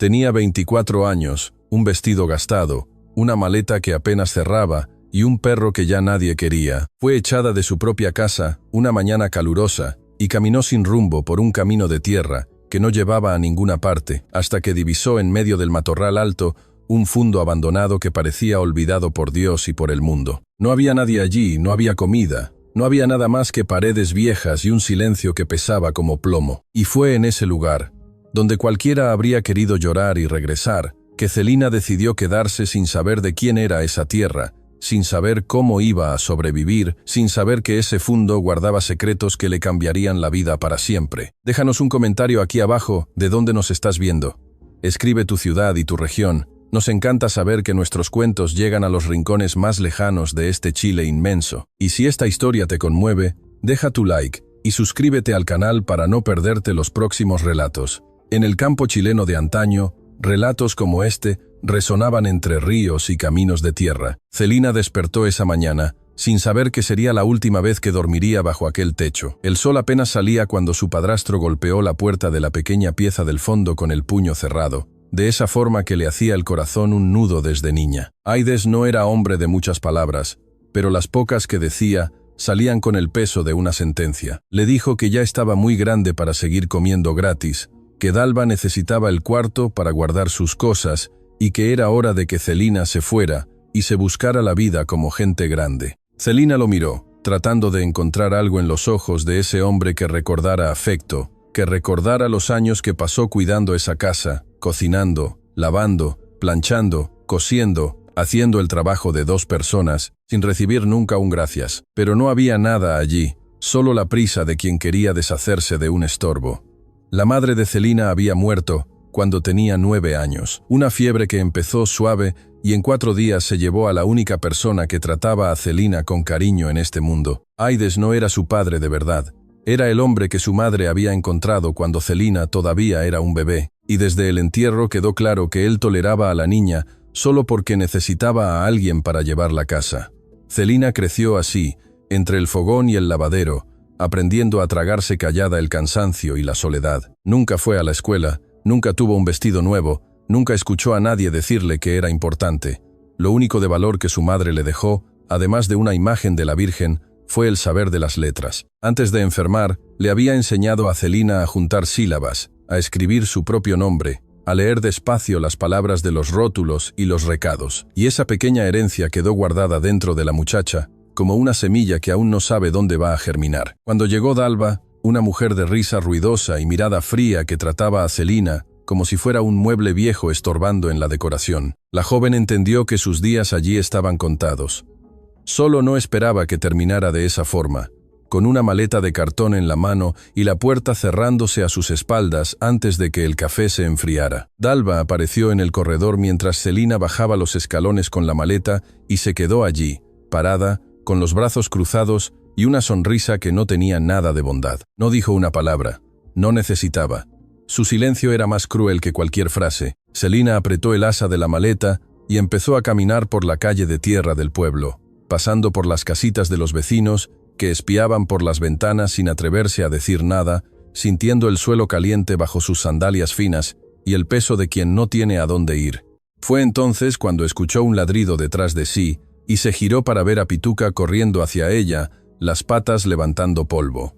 Tenía 24 años, un vestido gastado, una maleta que apenas cerraba y un perro que ya nadie quería. Fue echada de su propia casa una mañana calurosa y caminó sin rumbo por un camino de tierra que no llevaba a ninguna parte, hasta que divisó en medio del matorral alto un fundo abandonado que parecía olvidado por Dios y por el mundo. No había nadie allí, no había comida, no había nada más que paredes viejas y un silencio que pesaba como plomo. Y fue en ese lugar, donde cualquiera habría querido llorar y regresar, que Celina decidió quedarse sin saber de quién era esa tierra, sin saber cómo iba a sobrevivir, sin saber que ese fundo guardaba secretos que le cambiarían la vida para siempre. Déjanos un comentario aquí abajo de dónde nos estás viendo. Escribe tu ciudad y tu región. Nos encanta saber que nuestros cuentos llegan a los rincones más lejanos de este Chile inmenso. Y si esta historia te conmueve, deja tu like y suscríbete al canal para no perderte los próximos relatos. En el campo chileno de antaño, relatos como este resonaban entre ríos y caminos de tierra. Celina despertó esa mañana, sin saber que sería la última vez que dormiría bajo aquel techo. El sol apenas salía cuando su padrastro golpeó la puerta de la pequeña pieza del fondo con el puño cerrado, de esa forma que le hacía el corazón un nudo desde niña. Aides no era hombre de muchas palabras, pero las pocas que decía salían con el peso de una sentencia. Le dijo que ya estaba muy grande para seguir comiendo gratis, que Dalva necesitaba el cuarto para guardar sus cosas y que era hora de que Celina se fuera y se buscara la vida como gente grande. Celina lo miró, tratando de encontrar algo en los ojos de ese hombre que recordara afecto, que recordara los años que pasó cuidando esa casa, cocinando, lavando, planchando, cosiendo, haciendo el trabajo de 2 personas, sin recibir nunca un gracias. Pero no había nada allí, solo la prisa de quien quería deshacerse de un estorbo. La madre de Celina había muerto cuando tenía 9 años, una fiebre que empezó suave y en 4 días se llevó a la única persona que trataba a Celina con cariño en este mundo. Aides no era su padre de verdad, era el hombre que su madre había encontrado cuando Celina todavía era un bebé, y desde el entierro quedó claro que él toleraba a la niña solo porque necesitaba a alguien para llevarla a casa. Celina creció así, entre el fogón y el lavadero, aprendiendo a tragarse callada el cansancio y la soledad. Nunca fue a la escuela, nunca tuvo un vestido nuevo, nunca escuchó a nadie decirle que era importante. Lo único de valor que su madre le dejó, además de una imagen de la Virgen, fue el saber de las letras. Antes de enfermar, le había enseñado a Celina a juntar sílabas, a escribir su propio nombre, a leer despacio las palabras de los rótulos y los recados. Y esa pequeña herencia quedó guardada dentro de la muchacha, como una semilla que aún no sabe dónde va a germinar. Cuando llegó Dalva, una mujer de risa ruidosa y mirada fría que trataba a Celina como si fuera un mueble viejo estorbando en la decoración, la joven entendió que sus días allí estaban contados. Solo no esperaba que terminara de esa forma, con una maleta de cartón en la mano y la puerta cerrándose a sus espaldas antes de que el café se enfriara. Dalva apareció en el corredor mientras Celina bajaba los escalones con la maleta y se quedó allí, parada, con los brazos cruzados y una sonrisa que no tenía nada de bondad. No dijo una palabra. No necesitaba. Su silencio era más cruel que cualquier frase. Celina apretó el asa de la maleta y empezó a caminar por la calle de tierra del pueblo, pasando por las casitas de los vecinos que espiaban por las ventanas sin atreverse a decir nada, sintiendo el suelo caliente bajo sus sandalias finas y el peso de quien no tiene a dónde ir. Fue entonces cuando escuchó un ladrido detrás de sí y se giró para ver a Pituca corriendo hacia ella, las patas levantando polvo.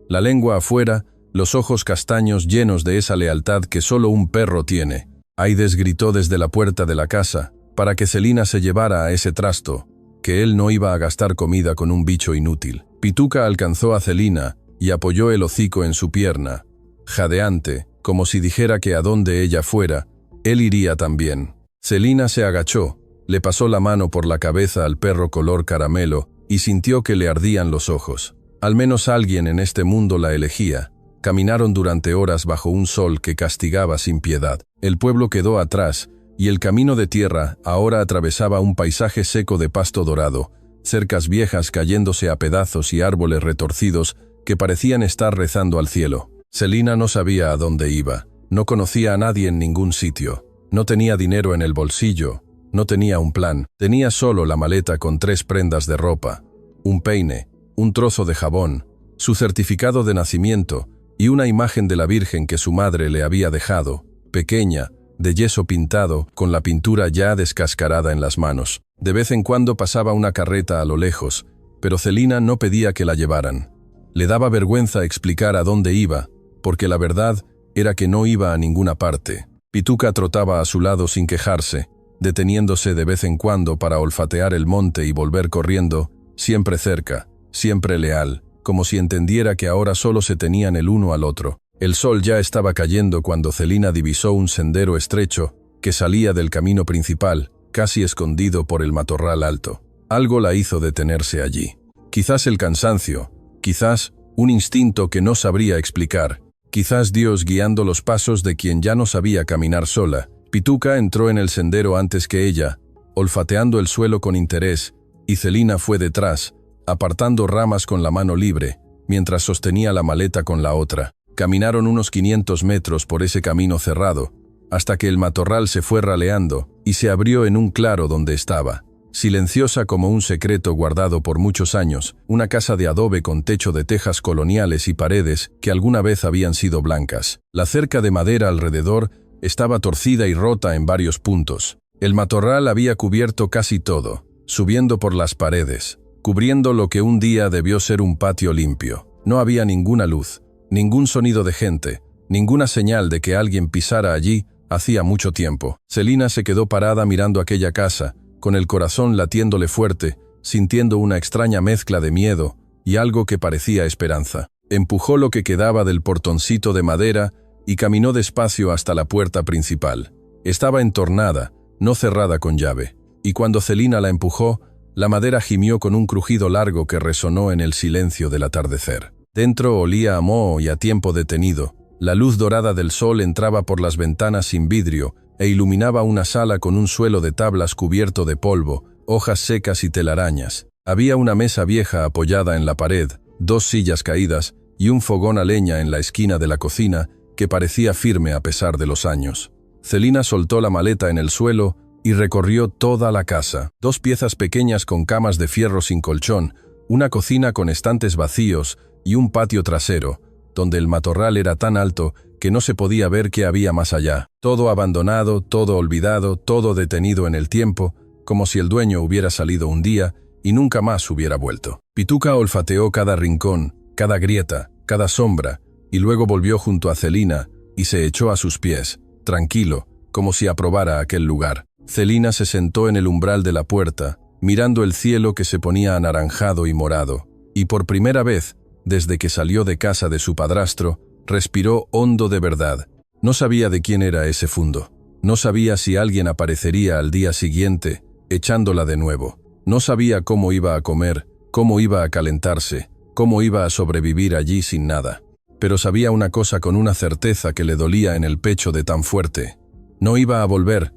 La lengua afuera, los ojos castaños llenos de esa lealtad que solo un perro tiene. Aides gritó desde la puerta de la casa para que Celina se llevara a ese trasto, que él no iba a gastar comida con un bicho inútil. Pituca alcanzó a Celina y apoyó el hocico en su pierna, jadeante, como si dijera que a donde ella fuera, él iría también. Celina se agachó, le pasó la mano por la cabeza al perro color caramelo y sintió que le ardían los ojos. Al menos alguien en este mundo la elegía. Caminaron durante horas bajo un sol que castigaba sin piedad. El pueblo quedó atrás y el camino de tierra ahora atravesaba un paisaje seco de pasto dorado, cercas viejas cayéndose a pedazos y árboles retorcidos que parecían estar rezando al cielo. Celina no sabía a dónde iba, no conocía a nadie en ningún sitio, no tenía dinero en el bolsillo, no tenía un plan, tenía solo la maleta con 3 prendas de ropa, un peine, un trozo de jabón, su certificado de nacimiento y una imagen de la Virgen que su madre le había dejado, pequeña, de yeso pintado, con la pintura ya descascarada en las manos. De vez en cuando pasaba una carreta a lo lejos, pero Celina no pedía que la llevaran. Le daba vergüenza explicar a dónde iba, porque la verdad era que no iba a ninguna parte. Pituca trotaba a su lado sin quejarse, deteniéndose de vez en cuando para olfatear el monte y volver corriendo, siempre cerca, siempre leal, como si entendiera que ahora solo se tenían el uno al otro. El sol ya estaba cayendo cuando Celina divisó un sendero estrecho que salía del camino principal, casi escondido por el matorral alto. Algo la hizo detenerse allí. Quizás el cansancio, quizás un instinto que no sabría explicar, quizás Dios guiando los pasos de quien ya no sabía caminar sola. Pituca entró en el sendero antes que ella, olfateando el suelo con interés, y Celina fue detrás, apartando ramas con la mano libre, mientras sostenía la maleta con la otra. Caminaron unos 500 metros por ese camino cerrado, hasta que el matorral se fue raleando y se abrió en un claro donde estaba, silenciosa como un secreto guardado por muchos años, una casa de adobe con techo de tejas coloniales y paredes que alguna vez habían sido blancas. La cerca de madera alrededor estaba torcida y rota en varios puntos. El matorral había cubierto casi todo, subiendo por las paredes, cubriendo lo que un día debió ser un patio limpio. No había ninguna luz, ningún sonido de gente, ninguna señal de que alguien pisara allí hacía mucho tiempo. Celina se quedó parada mirando aquella casa, con el corazón latiéndole fuerte, sintiendo una extraña mezcla de miedo y algo que parecía esperanza. Empujó lo que quedaba del portoncito de madera y caminó despacio hasta la puerta principal. Estaba entornada, no cerrada con llave, y cuando Celina la empujó, la madera gimió con un crujido largo que resonó en el silencio del atardecer. Dentro olía a moho y a tiempo detenido. La luz dorada del sol entraba por las ventanas sin vidrio e iluminaba una sala con un suelo de tablas cubierto de polvo, hojas secas y telarañas. Había una mesa vieja apoyada en la pared, 2 sillas caídas y un fogón a leña en la esquina de la cocina que parecía firme a pesar de los años. Celina soltó la maleta en el suelo y recorrió toda la casa. 2 piezas pequeñas con camas de fierro sin colchón, una cocina con estantes vacíos y un patio trasero, donde el matorral era tan alto que no se podía ver qué había más allá. Todo abandonado, todo olvidado, todo detenido en el tiempo, como si el dueño hubiera salido un día y nunca más hubiera vuelto. Pituca olfateó cada rincón, cada grieta, cada sombra, y luego volvió junto a Celina y se echó a sus pies, tranquilo, como si aprobara aquel lugar. Celina se sentó en el umbral de la puerta, mirando el cielo que se ponía anaranjado y morado, y por primera vez, desde que salió de casa de su padrastro, respiró hondo de verdad. No sabía de quién era ese fundo. No sabía si alguien aparecería al día siguiente, echándola de nuevo. No sabía cómo iba a comer, cómo iba a calentarse, cómo iba a sobrevivir allí sin nada. Pero sabía una cosa con una certeza que le dolía en el pecho de tan fuerte. No iba a volver.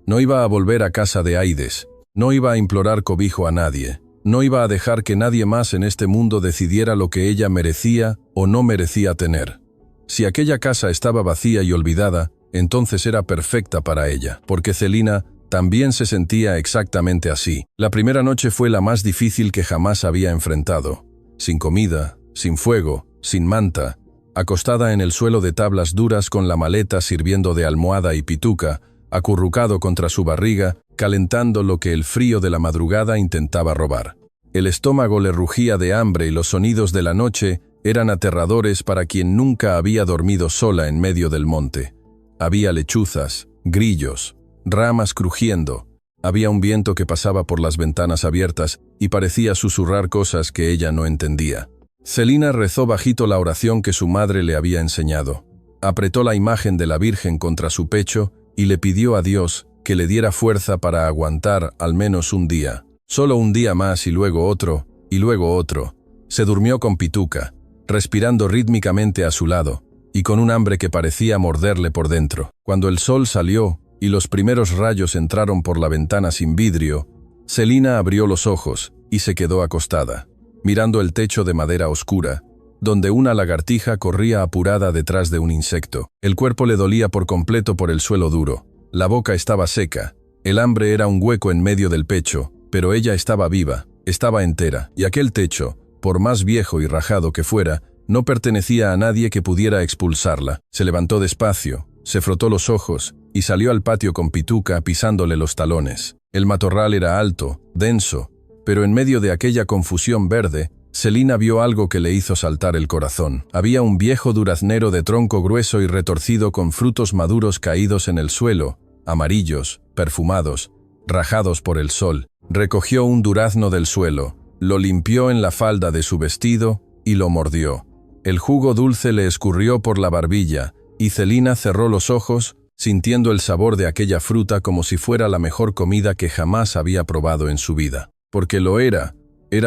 No iba a volver a casa de Aides. No iba a implorar cobijo a nadie. No iba a dejar que nadie más en este mundo decidiera lo que ella merecía o no merecía tener. Si aquella casa estaba vacía y olvidada, entonces era perfecta para ella, porque Celina también se sentía exactamente así. La primera noche fue la más difícil que jamás había enfrentado. Sin comida, sin fuego, sin manta, acostada en el suelo de tablas duras con la maleta sirviendo de almohada y Pituca, acurrucado contra su barriga, calentando lo que el frío de la madrugada intentaba robar. El estómago le rugía de hambre y los sonidos de la noche eran aterradores para quien nunca había dormido sola en medio del monte. Había lechuzas, grillos, ramas crujiendo. Había un viento que pasaba por las ventanas abiertas y parecía susurrar cosas que ella no entendía. Celina rezó bajito la oración que su madre le había enseñado. Apretó la imagen de la Virgen contra su pecho y le pidió a Dios que le diera fuerza para aguantar al menos un día. Solo un día más y luego otro, y luego otro. Se durmió con Pituca, respirando rítmicamente a su lado, y con un hambre que parecía morderle por dentro. Cuando el sol salió y los primeros rayos entraron por la ventana sin vidrio, Celina abrió los ojos y se quedó acostada, mirando el techo de madera oscura, donde una lagartija corría apurada detrás de un insecto. El cuerpo le dolía por completo por el suelo duro. La boca estaba seca. El hambre era un hueco en medio del pecho, pero ella estaba viva, estaba entera, y aquel techo, por más viejo y rajado que fuera, no pertenecía a nadie que pudiera expulsarla. Se levantó despacio, se frotó los ojos y salió al patio con Pituca pisándole los talones. El matorral era alto, denso, pero en medio de aquella confusión verde, Celina vio algo que le hizo saltar el corazón. Había un viejo duraznero de tronco grueso y retorcido con frutos maduros caídos en el suelo, amarillos, perfumados, rajados por el sol. Recogió un durazno del suelo, lo limpió en la falda de su vestido y lo mordió. El jugo dulce le escurrió por la barbilla, y Celina cerró los ojos, sintiendo el sabor de aquella fruta como si fuera la mejor comida que jamás había probado en su vida. Porque lo era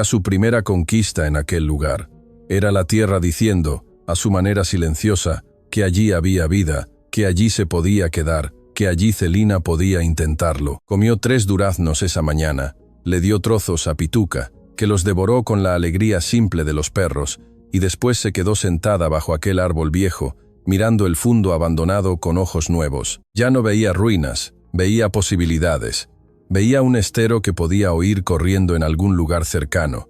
su primera conquista en aquel lugar. Era la tierra diciendo, a su manera silenciosa, que allí había vida, que allí se podía quedar, que allí Celina podía intentarlo. Comió 3 duraznos esa mañana, le dio trozos a Pituca, que los devoró con la alegría simple de los perros, y después se quedó sentada bajo aquel árbol viejo, mirando el fundo abandonado con ojos nuevos. Ya no veía ruinas, veía posibilidades. Veía un estero que podía oír corriendo en algún lugar cercano.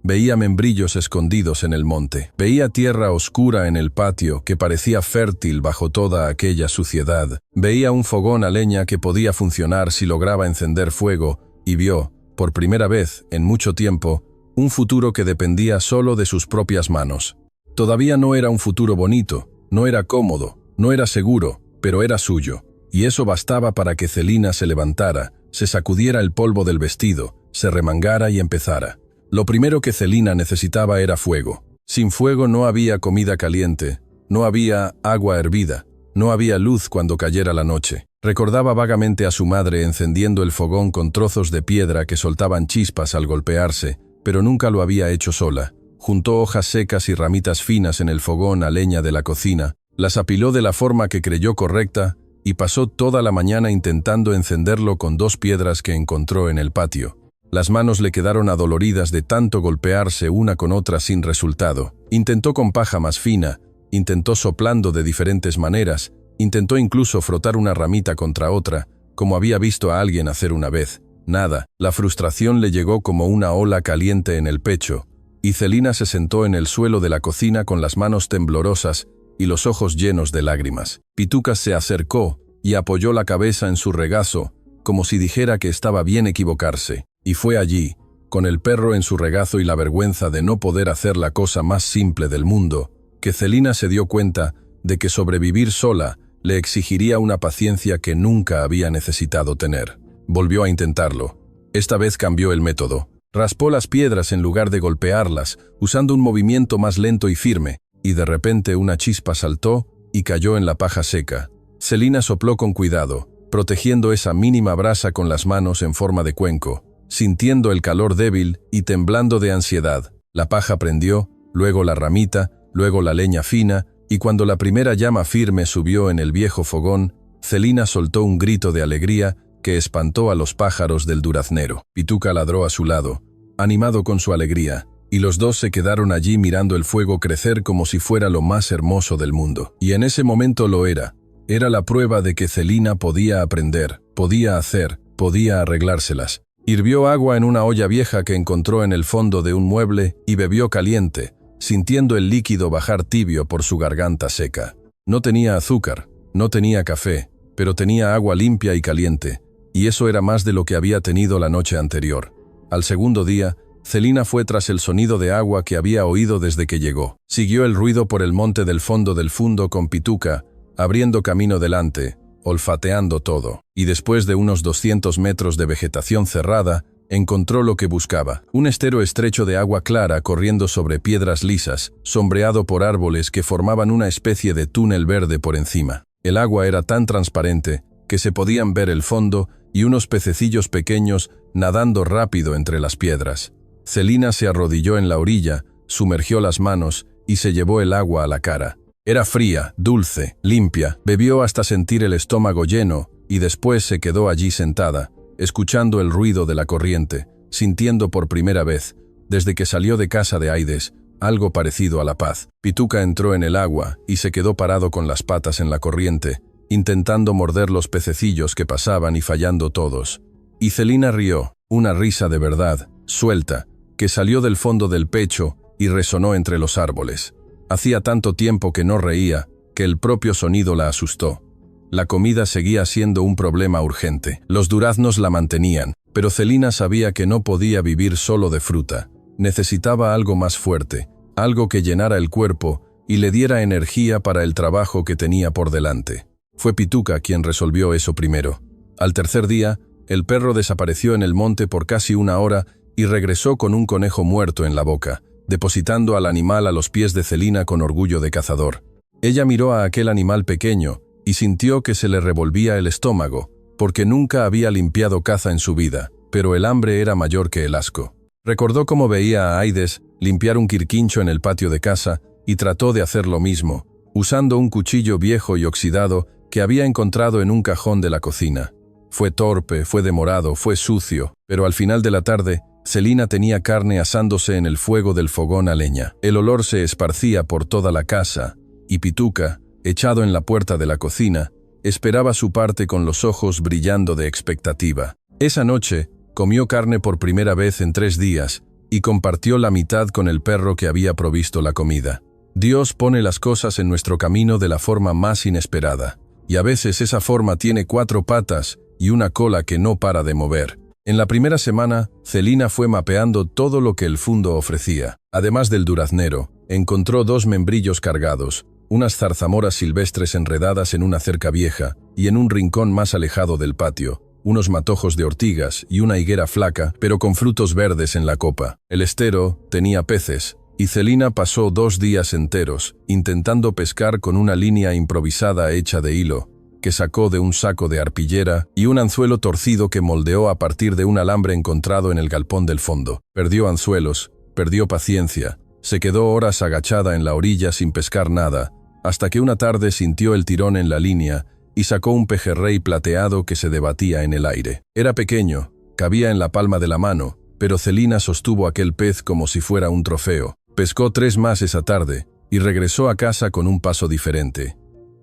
Veía membrillos escondidos en el monte. Veía tierra oscura en el patio que parecía fértil bajo toda aquella suciedad. Veía un fogón a leña que podía funcionar si lograba encender fuego, y vio, por primera vez en mucho tiempo, un futuro que dependía solo de sus propias manos. Todavía no era un futuro bonito, no era cómodo, no era seguro, pero era suyo. Y eso bastaba para que Celina se levantara, se sacudiera el polvo del vestido, se remangara y empezara. Lo primero que Celina necesitaba era fuego. Sin fuego no había comida caliente, no había agua hervida, no había luz cuando cayera la noche. Recordaba vagamente a su madre encendiendo el fogón con trozos de piedra que soltaban chispas al golpearse, pero nunca lo había hecho sola. Juntó hojas secas y ramitas finas en el fogón a leña de la cocina, las apiló de la forma que creyó correcta y pasó toda la mañana intentando encenderlo con 2 piedras que encontró en el patio. Las manos le quedaron adoloridas de tanto golpearse una con otra sin resultado. Intentó con paja más fina, intentó soplando de diferentes maneras, intentó incluso frotar una ramita contra otra, como había visto a alguien hacer una vez. Nada, la frustración le llegó como una ola caliente en el pecho, y Celina se sentó en el suelo de la cocina con las manos temblorosas y los ojos llenos de lágrimas. Pituca se acercó y apoyó la cabeza en su regazo, como si dijera que estaba bien equivocarse. Y fue allí, con el perro en su regazo y la vergüenza de no poder hacer la cosa más simple del mundo, que Celina se dio cuenta de que sobrevivir sola le exigiría una paciencia que nunca había necesitado tener. Volvió a intentarlo. Esta vez cambió el método. Raspó las piedras en lugar de golpearlas, usando un movimiento más lento y firme, y de repente una chispa saltó y cayó en la paja seca. Celina sopló con cuidado, protegiendo esa mínima brasa con las manos en forma de cuenco, sintiendo el calor débil y temblando de ansiedad. La paja prendió, luego la ramita, luego la leña fina, y cuando la primera llama firme subió en el viejo fogón, Celina soltó un grito de alegría que espantó a los pájaros del duraznero. Pituca ladró a su lado, animado con su alegría, y los dos se quedaron allí mirando el fuego crecer como si fuera lo más hermoso del mundo. Y en ese momento lo era. Era la prueba de que Celina podía aprender, podía hacer, podía arreglárselas. Hirvió agua en una olla vieja que encontró en el fondo de un mueble y bebió caliente, sintiendo el líquido bajar tibio por su garganta seca. No tenía azúcar, no tenía café, pero tenía agua limpia y caliente, y eso era más de lo que había tenido la noche anterior. Al segundo día, Celina fue tras el sonido de agua que había oído desde que llegó. Siguió el ruido por el monte del fondo del fundo con Pituca, abriendo camino delante, olfateando todo, y después de unos 200 metros de vegetación cerrada, encontró lo que buscaba. Un estero estrecho de agua clara corriendo sobre piedras lisas, sombreado por árboles que formaban una especie de túnel verde por encima. El agua era tan transparente que se podían ver el fondo y unos pececillos pequeños nadando rápido entre las piedras. Celina se arrodilló en la orilla, sumergió las manos y se llevó el agua a la cara. Era fría, dulce, limpia, bebió hasta sentir el estómago lleno y después se quedó allí sentada, escuchando el ruido de la corriente, sintiendo por primera vez, desde que salió de casa de Aides, algo parecido a la paz. Pituca entró en el agua y se quedó parado con las patas en la corriente, intentando morder los pececillos que pasaban y fallando todos. Y Celina rió, una risa de verdad, suelta, que salió del fondo del pecho y resonó entre los árboles. Hacía tanto tiempo que no reía, que el propio sonido la asustó. la comida seguía siendo un problema urgente. Los duraznos la mantenían, pero Celina sabía que no podía vivir solo de fruta. Necesitaba algo más fuerte, algo que llenara el cuerpo y le diera energía para el trabajo que tenía por delante. Fue Pituca quien resolvió eso primero. Al tercer día, el perro desapareció en el monte por casi una hora y regresó con un conejo muerto en la boca, depositando al animal a los pies de Celina con orgullo de cazador. Ella miró a aquel animal pequeño y sintió que se le revolvía el estómago, porque nunca había limpiado caza en su vida, pero el hambre era mayor que el asco. Recordó cómo veía a Aides limpiar un quirquincho en el patio de casa y trató de hacer lo mismo, usando un cuchillo viejo y oxidado que había encontrado en un cajón de la cocina. Fue torpe, fue demorado, fue sucio, pero al final de la tarde, Celina tenía carne asándose en el fuego del fogón a leña. El olor se esparcía por toda la casa, y Pituca, echado en la puerta de la cocina, esperaba su parte con los ojos brillando de expectativa. Esa noche, comió carne por primera vez en 3 días y compartió la mitad con el perro que había provisto la comida. Dios pone las cosas en nuestro camino de la forma más inesperada, y a veces esa forma tiene 4 patas y una cola que no para de mover. En la primera semana, Celina fue mapeando todo lo que el fundo ofrecía. Además del duraznero, encontró 2 membrillos cargados, unas zarzamoras silvestres enredadas en una cerca vieja y en un rincón más alejado del patio, unos matojos de ortigas y una higuera flaca, pero con frutos verdes en la copa. El estero tenía peces, y Celina pasó 2 días enteros intentando pescar con una línea improvisada hecha de hilo, que sacó de un saco de arpillera y un anzuelo torcido que moldeó a partir de un alambre encontrado en el galpón del fondo. Perdió anzuelos, perdió paciencia, se quedó horas agachada en la orilla sin pescar nada, hasta que una tarde sintió el tirón en la línea y sacó un pejerrey plateado que se debatía en el aire. Era pequeño, cabía en la palma de la mano, pero Celina sostuvo aquel pez como si fuera un trofeo. Pescó 3 más esa tarde y regresó a casa con un paso diferente.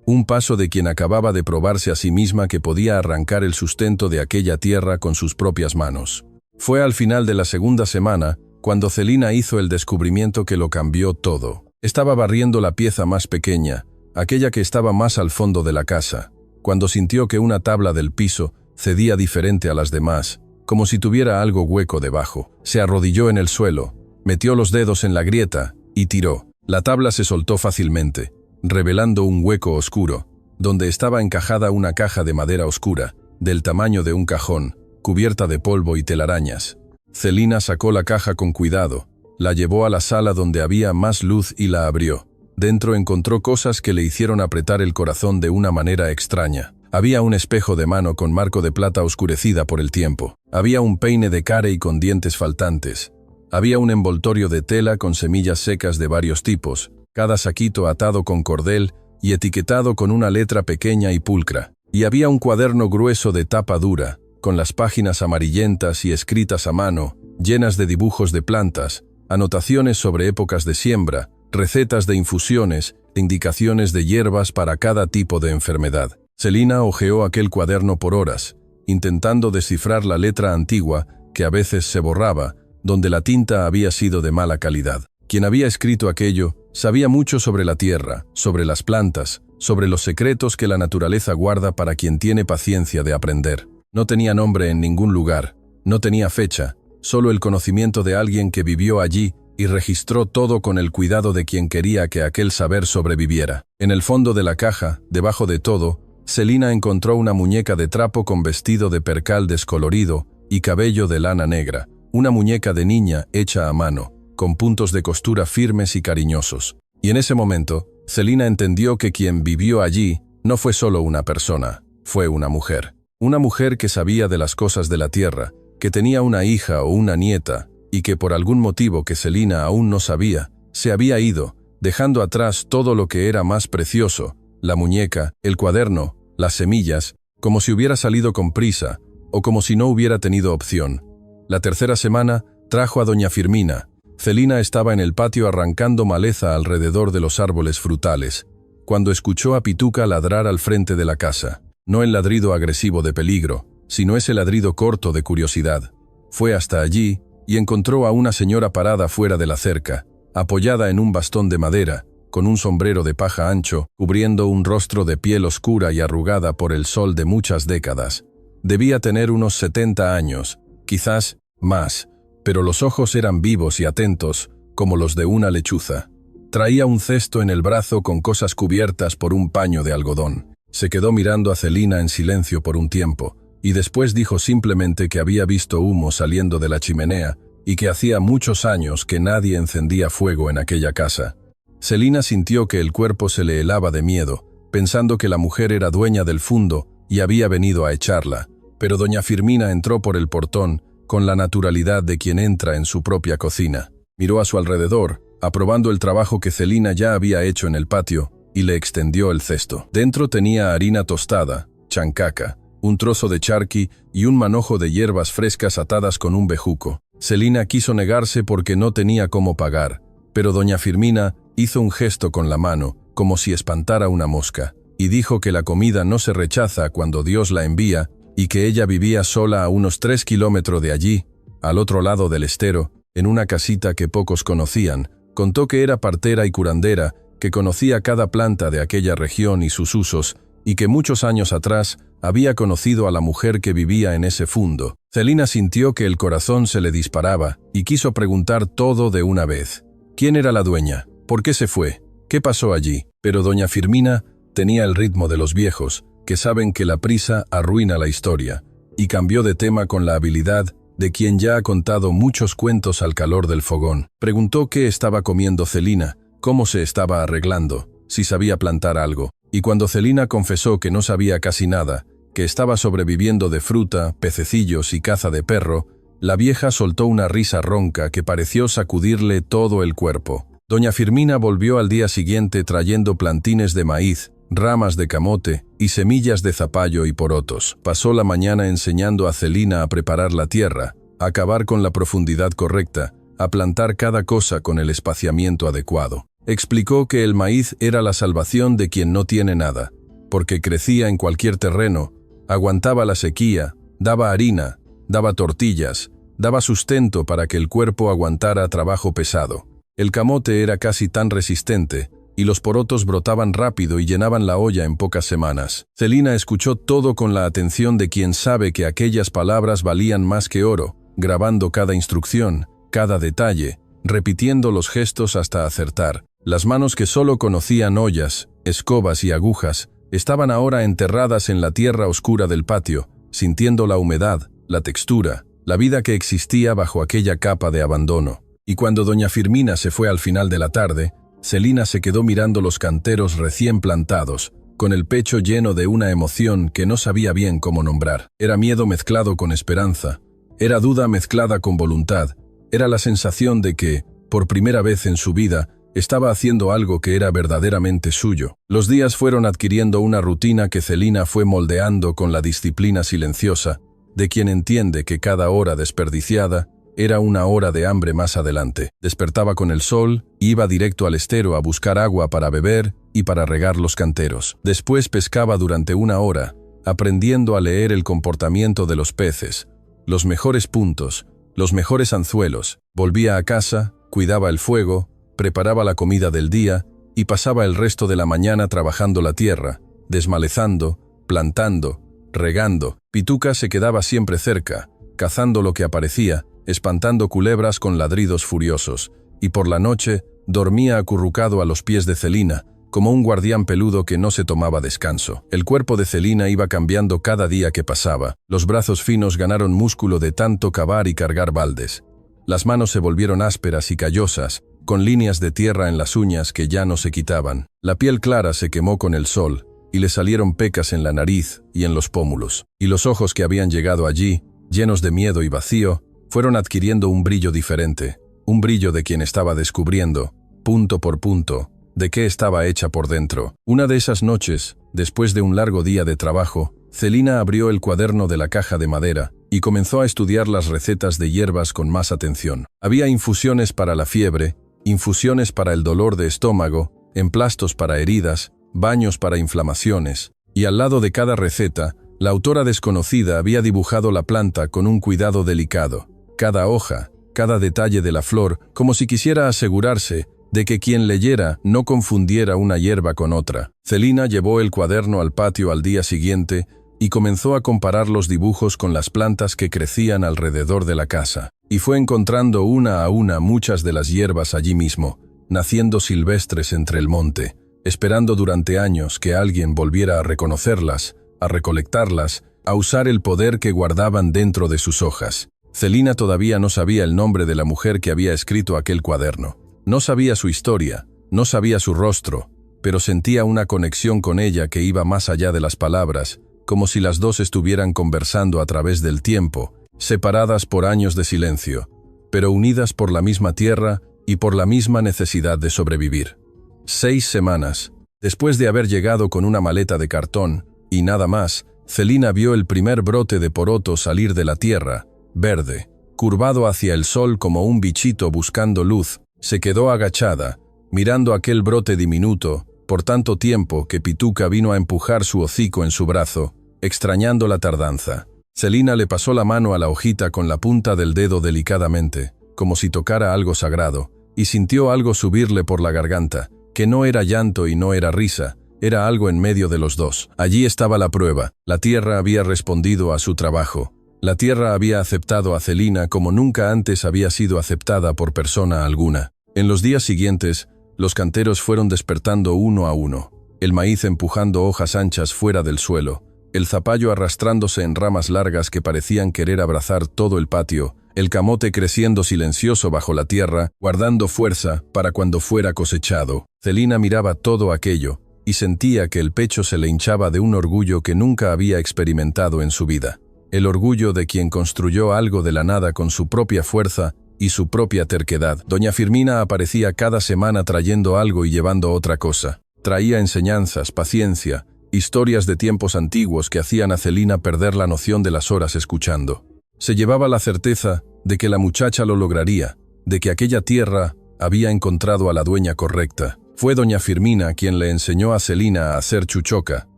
Un paso de quien acababa de probarse a sí misma que podía arrancar el sustento de aquella tierra con sus propias manos. Fue al final de la segunda semana cuando Celina hizo el descubrimiento que lo cambió todo. Estaba barriendo la pieza más pequeña, aquella que estaba más al fondo de la casa, cuando sintió que una tabla del piso cedía diferente a las demás, como si tuviera algo hueco debajo. Se arrodilló en el suelo, metió los dedos en la grieta y tiró. La tabla se soltó fácilmente, revelando un hueco oscuro, donde estaba encajada una caja de madera oscura, del tamaño de un cajón, cubierta de polvo y telarañas. Celina sacó la caja con cuidado, la llevó a la sala donde había más luz y la abrió. Dentro encontró cosas que le hicieron apretar el corazón de una manera extraña. Había un espejo de mano con marco de plata oscurecida por el tiempo. Había un peine de carey con dientes faltantes. Había un envoltorio de tela con semillas secas de varios tipos, cada saquito atado con cordel y etiquetado con una letra pequeña y pulcra. Y había un cuaderno grueso de tapa dura, con las páginas amarillentas y escritas a mano, llenas de dibujos de plantas, anotaciones sobre épocas de siembra, recetas de infusiones, indicaciones de hierbas para cada tipo de enfermedad. Celina hojeó aquel cuaderno por horas, intentando descifrar la letra antigua, que a veces se borraba, donde la tinta había sido de mala calidad. Quien había escrito aquello sabía mucho sobre la tierra, sobre las plantas, sobre los secretos que la naturaleza guarda para quien tiene paciencia de aprender. No tenía nombre en ningún lugar, no tenía fecha, solo el conocimiento de alguien que vivió allí y registró todo con el cuidado de quien quería que aquel saber sobreviviera. En el fondo de la caja, debajo de todo, Celina encontró una muñeca de trapo con vestido de percal descolorido y cabello de lana negra, una muñeca de niña hecha a mano, con puntos de costura firmes y cariñosos. Y en ese momento, Celina entendió que quien vivió allí no fue solo una persona, fue una mujer. Una mujer que sabía de las cosas de la tierra, que tenía una hija o una nieta, y que por algún motivo que Celina aún no sabía, se había ido, dejando atrás todo lo que era más precioso, la muñeca, el cuaderno, las semillas, como si hubiera salido con prisa, o como si no hubiera tenido opción. La tercera semana trajo a doña Firmina. Celina estaba en el patio arrancando maleza alrededor de los árboles frutales, cuando escuchó a Pituca ladrar al frente de la casa. No el ladrido agresivo de peligro, sino ese ladrido corto de curiosidad. Fue hasta allí y encontró a una señora parada fuera de la cerca, apoyada en un bastón de madera, con un sombrero de paja ancho, cubriendo un rostro de piel oscura y arrugada por el sol de muchas décadas. Debía tener unos 70 años, quizás más, pero los ojos eran vivos y atentos, como los de una lechuza. Traía un cesto en el brazo con cosas cubiertas por un paño de algodón. Se quedó mirando a Celina en silencio por un tiempo, y después dijo simplemente que había visto humo saliendo de la chimenea y que hacía muchos años que nadie encendía fuego en aquella casa. Celina sintió que el cuerpo se le helaba de miedo, pensando que la mujer era dueña del fundo y había venido a echarla, pero doña Firmina entró por el portón con la naturalidad de quien entra en su propia cocina. Miró a su alrededor, aprobando el trabajo que Celina ya había hecho en el patio, y le extendió el cesto. Dentro tenía harina tostada, chancaca, un trozo de charqui y un manojo de hierbas frescas atadas con un bejuco. Celina quiso negarse porque no tenía cómo pagar, pero doña Firmina hizo un gesto con la mano, como si espantara una mosca, y dijo que la comida no se rechaza cuando Dios la envía, y que ella vivía sola a unos 3 kilómetros de allí, al otro lado del estero, en una casita que pocos conocían. Contó que era partera y curandera, que conocía cada planta de aquella región y sus usos, y que muchos años atrás había conocido a la mujer que vivía en ese fundo. Celina sintió que el corazón se le disparaba y quiso preguntar todo de una vez. ¿Quién era la dueña? ¿Por qué se fue? ¿Qué pasó allí? Pero doña Firmina tenía el ritmo de los viejos, que saben que la prisa arruina la historia, y cambió de tema con la habilidad de quien ya ha contado muchos cuentos al calor del fogón. Preguntó qué estaba comiendo Celina, cómo se estaba arreglando, si sabía plantar algo, y cuando Celina confesó que no sabía casi nada, que estaba sobreviviendo de fruta, pececillos y caza de perro, la vieja soltó una risa ronca que pareció sacudirle todo el cuerpo. Doña Firmina volvió al día siguiente trayendo plantines de maíz, ramas de camote y semillas de zapallo y porotos. Pasó la mañana enseñando a Celina a preparar la tierra, a cavar con la profundidad correcta, a plantar cada cosa con el espaciamiento adecuado. Explicó que el maíz era la salvación de quien no tiene nada, porque crecía en cualquier terreno, aguantaba la sequía, daba harina, daba tortillas, daba sustento para que el cuerpo aguantara trabajo pesado. El camote era casi tan resistente, y los porotos brotaban rápido y llenaban la olla en pocas semanas. Celina escuchó todo con la atención de quien sabe que aquellas palabras valían más que oro, grabando cada instrucción, cada detalle, repitiendo los gestos hasta acertar. Las manos que solo conocían ollas, escobas y agujas, estaban ahora enterradas en la tierra oscura del patio, sintiendo la humedad, la textura, la vida que existía bajo aquella capa de abandono. Y cuando doña Firmina se fue al final de la tarde, Celina se quedó mirando los canteros recién plantados, con el pecho lleno de una emoción que no sabía bien cómo nombrar. Era miedo mezclado con esperanza, era duda mezclada con voluntad, era la sensación de que, por primera vez en su vida, estaba haciendo algo que era verdaderamente suyo. Los días fueron adquiriendo una rutina que Celina fue moldeando con la disciplina silenciosa, de quien entiende que cada hora desperdiciada era una hora de hambre más adelante. Despertaba con el sol, iba directo al estero a buscar agua para beber y para regar los canteros. Después pescaba durante una hora, aprendiendo a leer el comportamiento de los peces, los mejores puntos, los mejores anzuelos. Volvía a casa, cuidaba el fuego, preparaba la comida del día y pasaba el resto de la mañana trabajando la tierra, desmalezando, plantando, regando. Pituca se quedaba siempre cerca, cazando lo que aparecía, espantando culebras con ladridos furiosos, y por la noche dormía acurrucado a los pies de Celina, como un guardián peludo que no se tomaba descanso. El cuerpo de Celina iba cambiando cada día que pasaba. Los brazos finos ganaron músculo de tanto cavar y cargar baldes. Las manos se volvieron ásperas y callosas, con líneas de tierra en las uñas que ya no se quitaban. La piel clara se quemó con el sol, y le salieron pecas en la nariz y en los pómulos. Y los ojos que habían llegado allí, llenos de miedo y vacío, fueron adquiriendo un brillo diferente, un brillo de quien estaba descubriendo, punto por punto, de qué estaba hecha por dentro. Una de esas noches, después de un largo día de trabajo, Celina abrió el cuaderno de la caja de madera y comenzó a estudiar las recetas de hierbas con más atención. Había infusiones para la fiebre, infusiones para el dolor de estómago, emplastos para heridas, baños para inflamaciones, y al lado de cada receta, la autora desconocida había dibujado la planta con un cuidado delicado. Cada hoja, cada detalle de la flor, como si quisiera asegurarse de que quien leyera no confundiera una hierba con otra. Celina llevó el cuaderno al patio al día siguiente y comenzó a comparar los dibujos con las plantas que crecían alrededor de la casa. Y fue encontrando una a una muchas de las hierbas allí mismo, naciendo silvestres entre el monte, esperando durante años que alguien volviera a reconocerlas, a recolectarlas, a usar el poder que guardaban dentro de sus hojas. Celina todavía no sabía el nombre de la mujer que había escrito aquel cuaderno. No sabía su historia, no sabía su rostro, pero sentía una conexión con ella que iba más allá de las palabras, como si las dos estuvieran conversando a través del tiempo, separadas por años de silencio, pero unidas por la misma tierra y por la misma necesidad de sobrevivir. 6 semanas. Después de haber llegado con una maleta de cartón, y nada más, Celina vio el primer brote de poroto salir de la tierra, verde, curvado hacia el sol como un bichito buscando luz. Se quedó agachada, mirando aquel brote diminuto, por tanto tiempo que Pituca vino a empujar su hocico en su brazo, extrañando la tardanza. Celina le pasó la mano a la hojita con la punta del dedo delicadamente, como si tocara algo sagrado, y sintió algo subirle por la garganta, que no era llanto y no era risa, era algo en medio de los dos. Allí estaba la prueba. La tierra había respondido a su trabajo. La tierra había aceptado a Celina como nunca antes había sido aceptada por persona alguna. En los días siguientes, los canteros fueron despertando uno a uno, el maíz empujando hojas anchas fuera del suelo, el zapallo arrastrándose en ramas largas que parecían querer abrazar todo el patio, el camote creciendo silencioso bajo la tierra, guardando fuerza para cuando fuera cosechado. Celina miraba todo aquello y sentía que el pecho se le hinchaba de un orgullo que nunca había experimentado en su vida. El orgullo de quien construyó algo de la nada con su propia fuerza y su propia terquedad. Doña Firmina aparecía cada semana trayendo algo y llevando otra cosa. Traía enseñanzas, paciencia, historias de tiempos antiguos que hacían a Celina perder la noción de las horas escuchando. Se llevaba la certeza de que la muchacha lo lograría, de que aquella tierra había encontrado a la dueña correcta. Fue doña Firmina quien le enseñó a Celina a hacer chuchoca,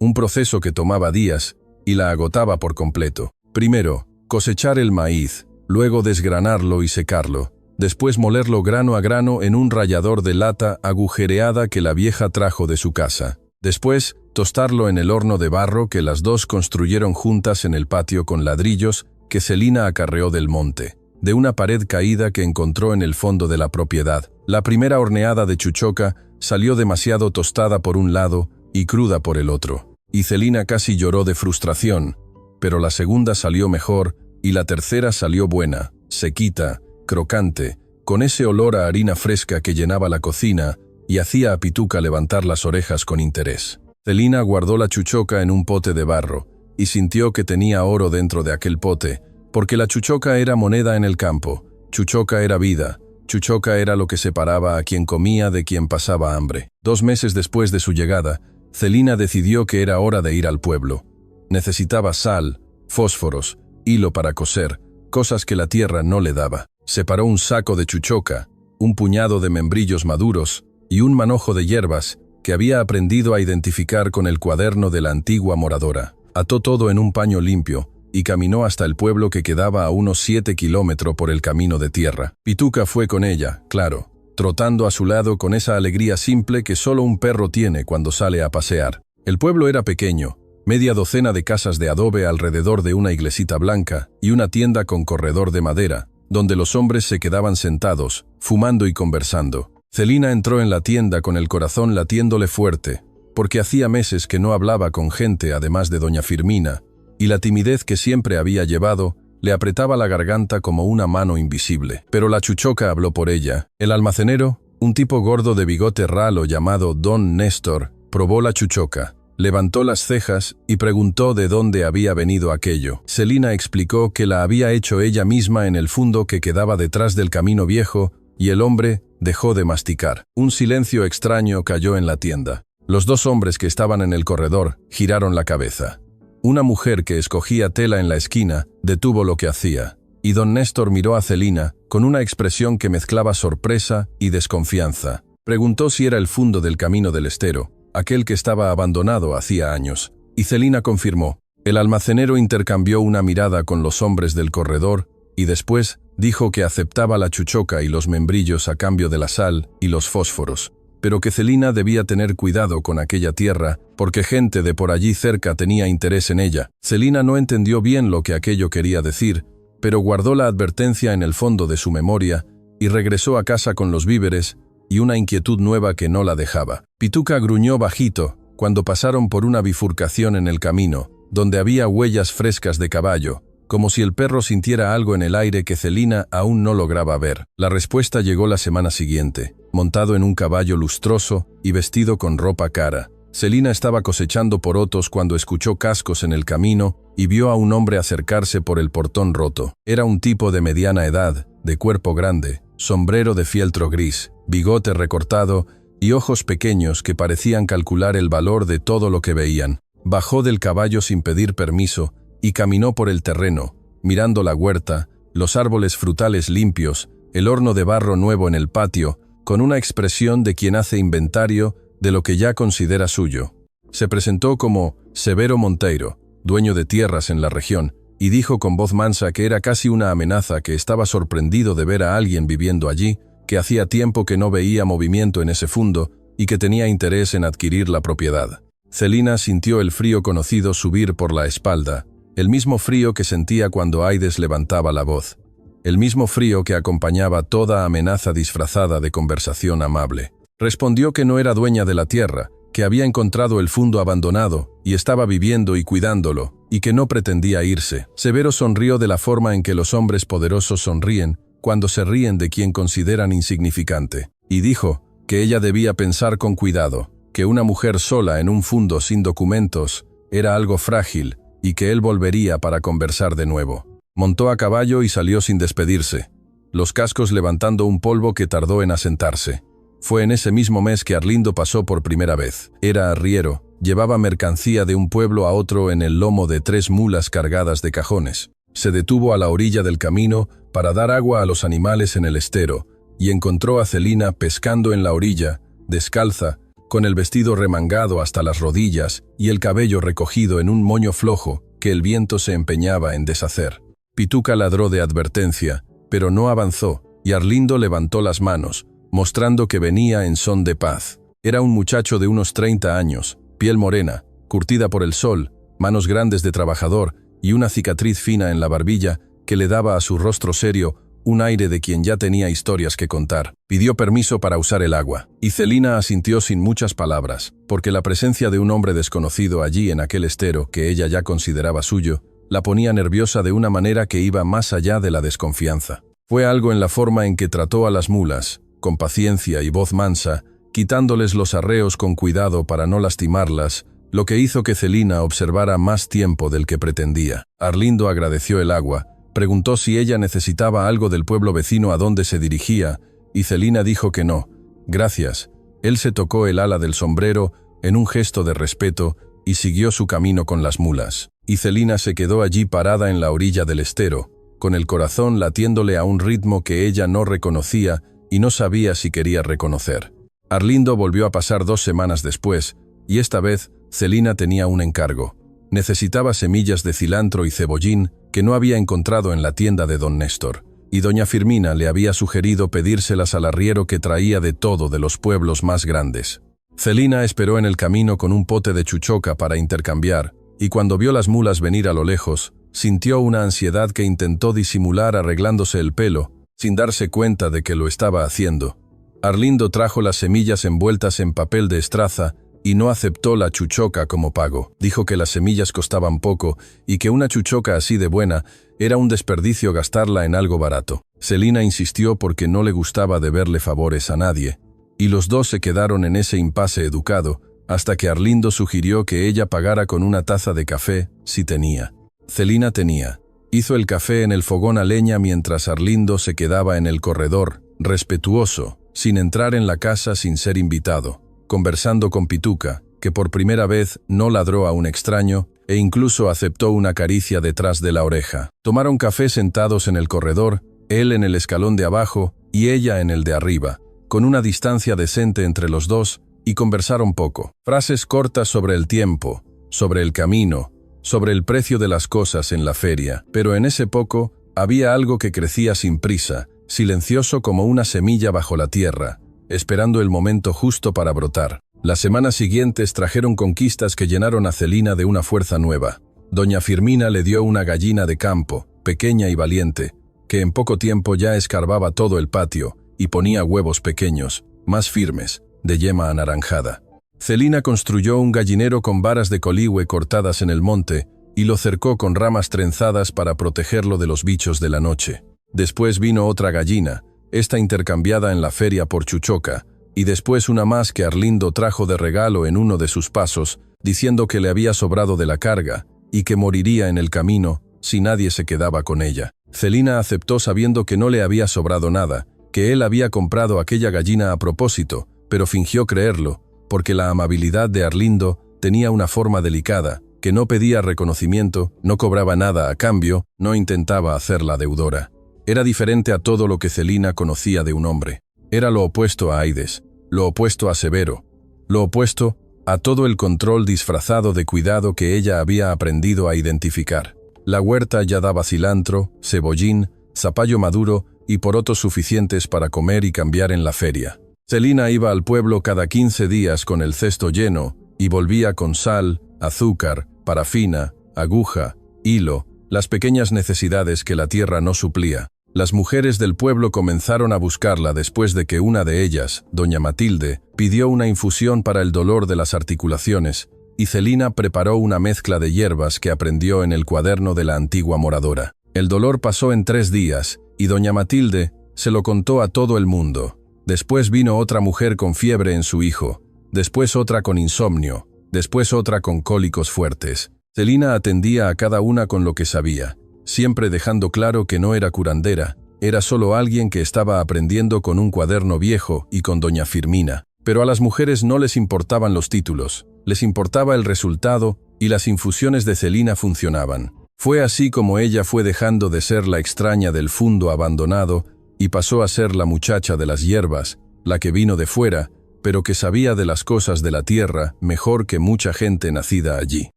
un proceso que tomaba días y la agotaba por completo. Primero, cosechar el maíz, luego desgranarlo y secarlo, después molerlo grano a grano en un rallador de lata agujereada que la vieja trajo de su casa. Después, tostarlo en el horno de barro que las dos construyeron juntas en el patio con ladrillos que Celina acarreó del monte, de una pared caída que encontró en el fondo de la propiedad. La primera horneada de chuchoca salió demasiado tostada por un lado y cruda por el otro, y Celina casi lloró de frustración, pero la segunda salió mejor y la tercera salió buena, sequita, crocante, con ese olor a harina fresca que llenaba la cocina y hacía a Pituca levantar las orejas con interés. Celina guardó la chuchoca en un pote de barro y sintió que tenía oro dentro de aquel pote, porque la chuchoca era moneda en el campo, chuchoca era vida, chuchoca era lo que separaba a quien comía de quien pasaba hambre. 2 meses después de su llegada, Celina decidió que era hora de ir al pueblo. Necesitaba sal, fósforos, hilo para coser, cosas que la tierra no le daba. Separó un saco de chuchoca, un puñado de membrillos maduros y un manojo de hierbas que había aprendido a identificar con el cuaderno de la antigua moradora. Ató todo en un paño limpio y caminó hasta el pueblo que quedaba a unos 7 kilómetros por el camino de tierra. Pituca fue con ella, claro, trotando a su lado con esa alegría simple que solo un perro tiene cuando sale a pasear. El pueblo era pequeño, media docena de casas de adobe alrededor de una iglesita blanca y una tienda con corredor de madera, donde los hombres se quedaban sentados, fumando y conversando. Celina entró en la tienda con el corazón latiéndole fuerte, porque hacía meses que no hablaba con gente además de doña Firmina, y la timidez que siempre había llevado le apretaba la garganta como una mano invisible. Pero la chuchoca habló por ella. El almacenero, un tipo gordo de bigote ralo llamado Don Néstor, probó la chuchoca. Levantó las cejas y preguntó de dónde había venido aquello. Celina explicó que la había hecho ella misma en el fundo que quedaba detrás del camino viejo, y el hombre dejó de masticar. Un silencio extraño cayó en la tienda. Los 2 hombres que estaban en el corredor giraron la cabeza. Una mujer que escogía tela en la esquina detuvo lo que hacía, y don Néstor miró a Celina con una expresión que mezclaba sorpresa y desconfianza. Preguntó si era el fundo del camino del estero, aquel que estaba abandonado hacía años, y Celina confirmó. El almacenero intercambió una mirada con los hombres del corredor y después dijo que aceptaba la chuchoca y los membrillos a cambio de la sal y los fósforos, pero que Celina debía tener cuidado con aquella tierra porque gente de por allí cerca tenía interés en ella. Celina no entendió bien lo que aquello quería decir, pero guardó la advertencia en el fondo de su memoria y regresó a casa con los víveres y una inquietud nueva que no la dejaba. Pituca gruñó bajito cuando pasaron por una bifurcación en el camino, donde había huellas frescas de caballo, como si el perro sintiera algo en el aire que Celina aún no lograba ver. La respuesta llegó la semana siguiente, montado en un caballo lustroso y vestido con ropa cara. Celina estaba cosechando porotos cuando escuchó cascos en el camino y vio a un hombre acercarse por el portón roto. Era un tipo de mediana edad, de cuerpo grande, sombrero de fieltro gris, bigote recortado y ojos pequeños que parecían calcular el valor de todo lo que veían. Bajó del caballo sin pedir permiso y caminó por el terreno, mirando la huerta, los árboles frutales limpios, el horno de barro nuevo en el patio, con una expresión de quien hace inventario de lo que ya considera suyo. Se presentó como Severo Monteiro, dueño de tierras en la región, y dijo con voz mansa que era casi una amenaza que estaba sorprendido de ver a alguien viviendo allí, que hacía tiempo que no veía movimiento en ese fundo y que tenía interés en adquirir la propiedad. Celina sintió el frío conocido subir por la espalda, el mismo frío que sentía cuando Aides levantaba la voz, el mismo frío que acompañaba toda amenaza disfrazada de conversación amable. Respondió que no era dueña de la tierra, que había encontrado el fundo abandonado y estaba viviendo y cuidándolo, y que no pretendía irse. Severo sonrió de la forma en que los hombres poderosos sonríen cuando se ríen de quien consideran insignificante, y dijo que ella debía pensar con cuidado, que una mujer sola en un fundo sin documentos era algo frágil y que él volvería para conversar de nuevo. Montó a caballo y salió sin despedirse, los cascos levantando un polvo que tardó en asentarse. Fue en ese mismo mes que Arlindo pasó por primera vez. Era arriero, llevaba mercancía de un pueblo a otro en el lomo de 3 mulas cargadas de cajones. Se detuvo a la orilla del camino para dar agua a los animales en el estero y encontró a Celina pescando en la orilla, descalza, con el vestido remangado hasta las rodillas y el cabello recogido en un moño flojo que el viento se empeñaba en deshacer. Pituca ladró de advertencia, pero no avanzó, y Arlindo levantó las manos, mostrando que venía en son de paz. Era un muchacho de unos 30 años, piel morena, curtida por el sol, manos grandes de trabajador y una cicatriz fina en la barbilla que le daba a su rostro serio un aire de quien ya tenía historias que contar. Pidió permiso para usar el agua, y Celina asintió sin muchas palabras, porque la presencia de un hombre desconocido allí en aquel estero que ella ya consideraba suyo, la ponía nerviosa de una manera que iba más allá de la desconfianza. Fue algo en la forma en que trató a las mulas, con paciencia y voz mansa, quitándoles los arreos con cuidado para no lastimarlas, lo que hizo que Celina observara más tiempo del que pretendía. Arlindo agradeció el agua, preguntó si ella necesitaba algo del pueblo vecino a donde se dirigía, y Celina dijo que no. Gracias. Él se tocó el ala del sombrero en un gesto de respeto y siguió su camino con las mulas. Y Celina se quedó allí parada en la orilla del estero, con el corazón latiéndole a un ritmo que ella no reconocía y no sabía si quería reconocer. Arlindo volvió a pasar 2 semanas después, y esta vez Celina tenía un encargo. Necesitaba semillas de cilantro y cebollín que no había encontrado en la tienda de don Néstor, y doña Firmina le había sugerido pedírselas al arriero que traía de todo de los pueblos más grandes. Celina esperó en el camino con un pote de chuchoca para intercambiar, y cuando vio las mulas venir a lo lejos, sintió una ansiedad que intentó disimular arreglándose el pelo, sin darse cuenta de que lo estaba haciendo. Arlindo trajo las semillas envueltas en papel de estraza y no aceptó la chuchoca como pago. Dijo que las semillas costaban poco y que una chuchoca así de buena era un desperdicio gastarla en algo barato. Celina insistió porque no le gustaba deberle favores a nadie, y los dos se quedaron en ese impasse educado, hasta que Arlindo sugirió que ella pagara con una taza de café, si tenía. Celina tenía. Hizo el café en el fogón a leña mientras Arlindo se quedaba en el corredor, respetuoso, sin entrar en la casa sin ser invitado, conversando con Pituca, que por primera vez no ladró a un extraño e incluso aceptó una caricia detrás de la oreja. Tomaron café sentados en el corredor, él en el escalón de abajo y ella en el de arriba, con una distancia decente entre los dos, y conversaron poco. Frases cortas sobre el tiempo, sobre el camino, sobre el precio de las cosas en la feria, pero en ese poco Había algo que crecía sin prisa, silencioso como una semilla bajo la tierra, esperando el momento justo para brotar. Las semanas siguientes trajeron conquistas que llenaron a Celina de una fuerza nueva. Doña Firmina le dio una gallina de campo, pequeña y valiente, que en poco tiempo ya escarbaba todo el patio y ponía huevos pequeños, más firmes, de yema anaranjada. Celina construyó un gallinero con varas de coligüe cortadas en el monte y lo cercó con ramas trenzadas para protegerlo de los bichos de la noche. Después vino otra gallina, esta intercambiada en la feria por Chuchoca, y después una más que Arlindo trajo de regalo en uno de sus pasos, diciendo que le había sobrado de la carga y que moriría en el camino si nadie se quedaba con ella. Celina aceptó sabiendo que no le había sobrado nada, que él había comprado aquella gallina a propósito, pero fingió creerlo, porque la amabilidad de Arlindo tenía una forma delicada, que no pedía reconocimiento, no cobraba nada a cambio, no intentaba hacerla deudora. Era diferente a todo lo que Celina conocía de un hombre. Era lo opuesto a Aides, lo opuesto a Severo, lo opuesto a todo el control disfrazado de cuidado que ella había aprendido a identificar. La huerta ya daba cilantro, cebollín, zapallo maduro y porotos suficientes para comer y cambiar en la feria. Celina iba al pueblo cada 15 días con el cesto lleno y volvía con sal, azúcar, parafina, aguja, hilo, las pequeñas necesidades que la tierra no suplía. Las mujeres del pueblo comenzaron a buscarla después de que una de ellas, doña Matilde, pidió una infusión para el dolor de las articulaciones, y Celina preparó una mezcla de hierbas que aprendió en el cuaderno de la antigua moradora. El dolor pasó en 3 días, y doña Matilde se lo contó a todo el mundo. Después vino otra mujer con fiebre en su hijo, después otra con insomnio, después otra con cólicos fuertes. Celina atendía a cada una con lo que sabía, siempre dejando claro que no era curandera, era solo alguien que estaba aprendiendo con un cuaderno viejo y con doña Firmina. Pero a las mujeres no les importaban los títulos, les importaba el resultado y las infusiones de Celina funcionaban. Fue así como ella fue dejando de ser la extraña del fundo abandonado y pasó a ser la muchacha de las hierbas, la que vino de fuera, pero que sabía de las cosas de la tierra mejor que mucha gente nacida allí.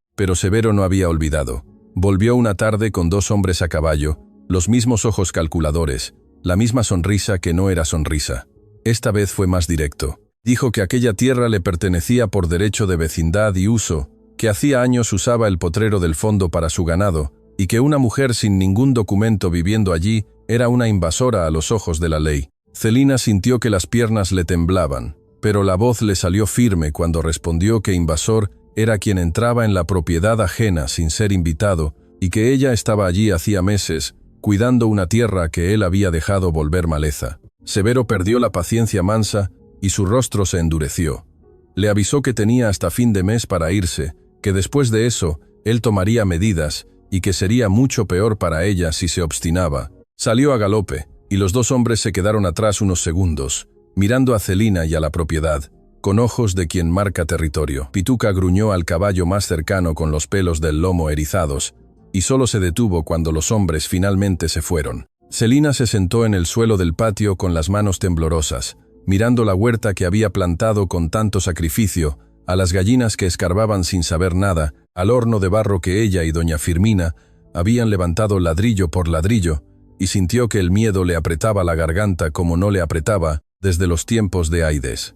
Pero Severo no había olvidado. Volvió una tarde con 2 hombres a caballo, los mismos ojos calculadores, la misma sonrisa que no era sonrisa. Esta vez fue más directo. Dijo que aquella tierra le pertenecía por derecho de vecindad y uso, que hacía años usaba el potrero del fondo para su ganado, y que una mujer sin ningún documento viviendo allí era una invasora a los ojos de la ley. Celina sintió que las piernas le temblaban, pero la voz le salió firme cuando respondió que invasor era quien entraba en la propiedad ajena sin ser invitado y que ella estaba allí hacía meses, cuidando una tierra que él había dejado volver maleza. Severo perdió la paciencia mansa y su rostro se endureció. Le avisó que tenía hasta fin de mes para irse, que después de eso él tomaría medidas y que sería mucho peor para ella si se obstinaba. Salió a galope y los 2 hombres se quedaron atrás unos segundos, mirando a Celina y a la propiedad, con ojos de quien marca territorio. Pituca gruñó al caballo más cercano con los pelos del lomo erizados, y solo se detuvo cuando los hombres finalmente se fueron. Celina se sentó en el suelo del patio con las manos temblorosas, mirando la huerta que había plantado con tanto sacrificio, a las gallinas que escarbaban sin saber nada, al horno de barro que ella y doña Firmina habían levantado ladrillo por ladrillo, y sintió que el miedo le apretaba la garganta como no le apretaba desde los tiempos de Aides.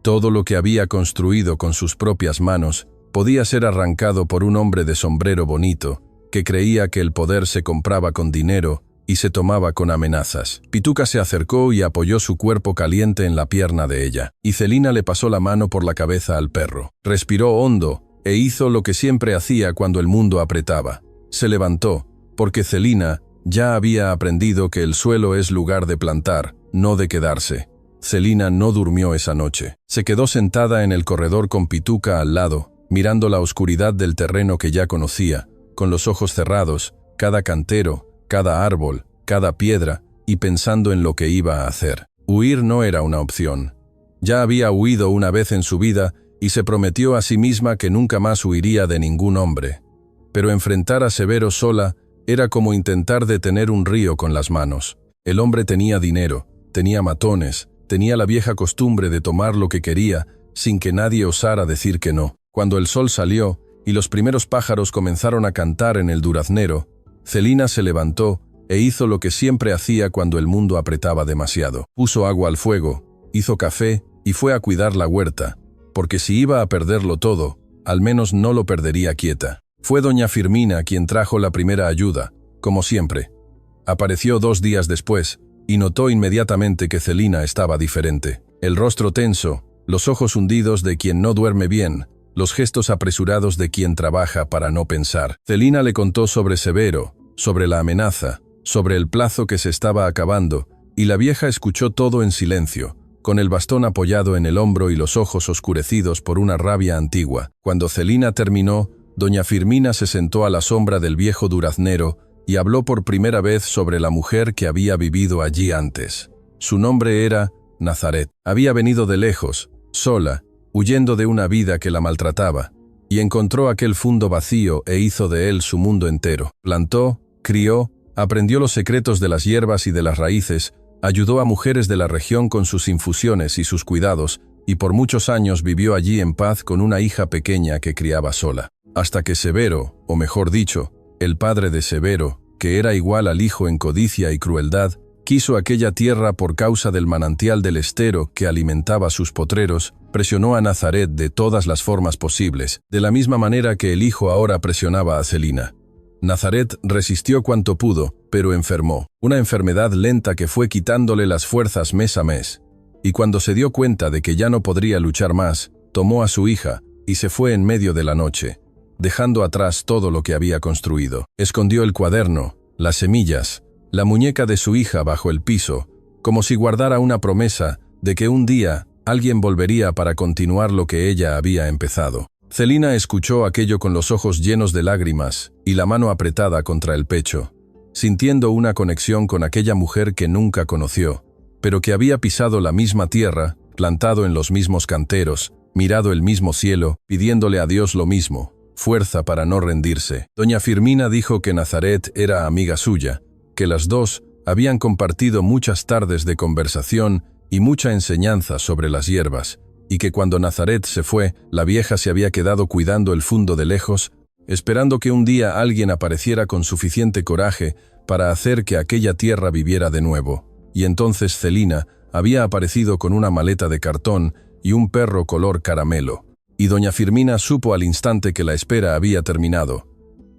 Todo lo que había construido con sus propias manos podía ser arrancado por un hombre de sombrero bonito, que creía que el poder se compraba con dinero y se tomaba con amenazas. Pituca se acercó y apoyó su cuerpo caliente en la pierna de ella, y Celina le pasó la mano por la cabeza al perro. Respiró hondo e hizo lo que siempre hacía cuando el mundo apretaba. Se levantó, porque Celina ya había aprendido que el suelo es lugar de plantar, no de quedarse. Celina no durmió esa noche. Se quedó sentada en el corredor con Pituca al lado, mirando la oscuridad del terreno que ya conocía, con los ojos cerrados, cada cantero, cada árbol, cada piedra, y pensando en lo que iba a hacer. Huir no era una opción. Ya había huido una vez en su vida y se prometió a sí misma que nunca más huiría de ningún hombre. Pero enfrentar a Severo sola era como intentar detener un río con las manos. El hombre tenía dinero, tenía matones, tenía la vieja costumbre de tomar lo que quería sin que nadie osara decir que no. Cuando el sol salió y los primeros pájaros comenzaron a cantar en el duraznero, Celina se levantó e hizo lo que siempre hacía cuando el mundo apretaba demasiado. Puso agua al fuego, hizo café y fue a cuidar la huerta, porque si iba a perderlo todo, al menos no lo perdería quieta. Fue doña Firmina quien trajo la primera ayuda, como siempre. Apareció 2 días después y notó inmediatamente que Celina estaba diferente. El rostro tenso, los ojos hundidos de quien no duerme bien, los gestos apresurados de quien trabaja para no pensar. Celina le contó sobre Severo, sobre la amenaza, sobre el plazo que se estaba acabando, y la vieja escuchó todo en silencio, con el bastón apoyado en el hombro y los ojos oscurecidos por una rabia antigua. Cuando Celina terminó, doña Firmina se sentó a la sombra del viejo duraznero y habló por primera vez sobre la mujer que había vivido allí antes. Su nombre era Nazaret. Había venido de lejos, sola, huyendo de una vida que la maltrataba, y encontró aquel fondo vacío e hizo de él su mundo entero. Plantó, crió, aprendió los secretos de las hierbas y de las raíces, ayudó a mujeres de la región con sus infusiones y sus cuidados, y por muchos años vivió allí en paz con una hija pequeña que criaba sola. Hasta que Severo, o mejor dicho, el padre de Severo, que era igual al hijo en codicia y crueldad, quiso aquella tierra por causa del manantial del estero que alimentaba sus potreros, presionó a Nazaret de todas las formas posibles, de la misma manera que el hijo ahora presionaba a Celina. Nazaret resistió cuanto pudo, pero enfermó, una enfermedad lenta que fue quitándole las fuerzas mes a mes. Y cuando se dio cuenta de que ya no podría luchar más, tomó a su hija y se fue en medio de la noche, dejando atrás todo lo que había construido. Escondió el cuaderno, las semillas, la muñeca de su hija bajo el piso, como si guardara una promesa de que un día alguien volvería para continuar lo que ella había empezado. Celina escuchó aquello con los ojos llenos de lágrimas y la mano apretada contra el pecho, sintiendo una conexión con aquella mujer que nunca conoció, pero que había pisado la misma tierra, plantado en los mismos canteros, mirado el mismo cielo, pidiéndole a Dios lo mismo, fuerza para no rendirse. Doña Firmina dijo que Nazaret era amiga suya, que las dos habían compartido muchas tardes de conversación y mucha enseñanza sobre las hierbas, y que cuando Nazaret se fue, la vieja se había quedado cuidando el fundo de lejos, esperando que un día alguien apareciera con suficiente coraje para hacer que aquella tierra viviera de nuevo. Y entonces Celina había aparecido con una maleta de cartón y un perro color caramelo, y doña Firmina supo al instante que la espera había terminado.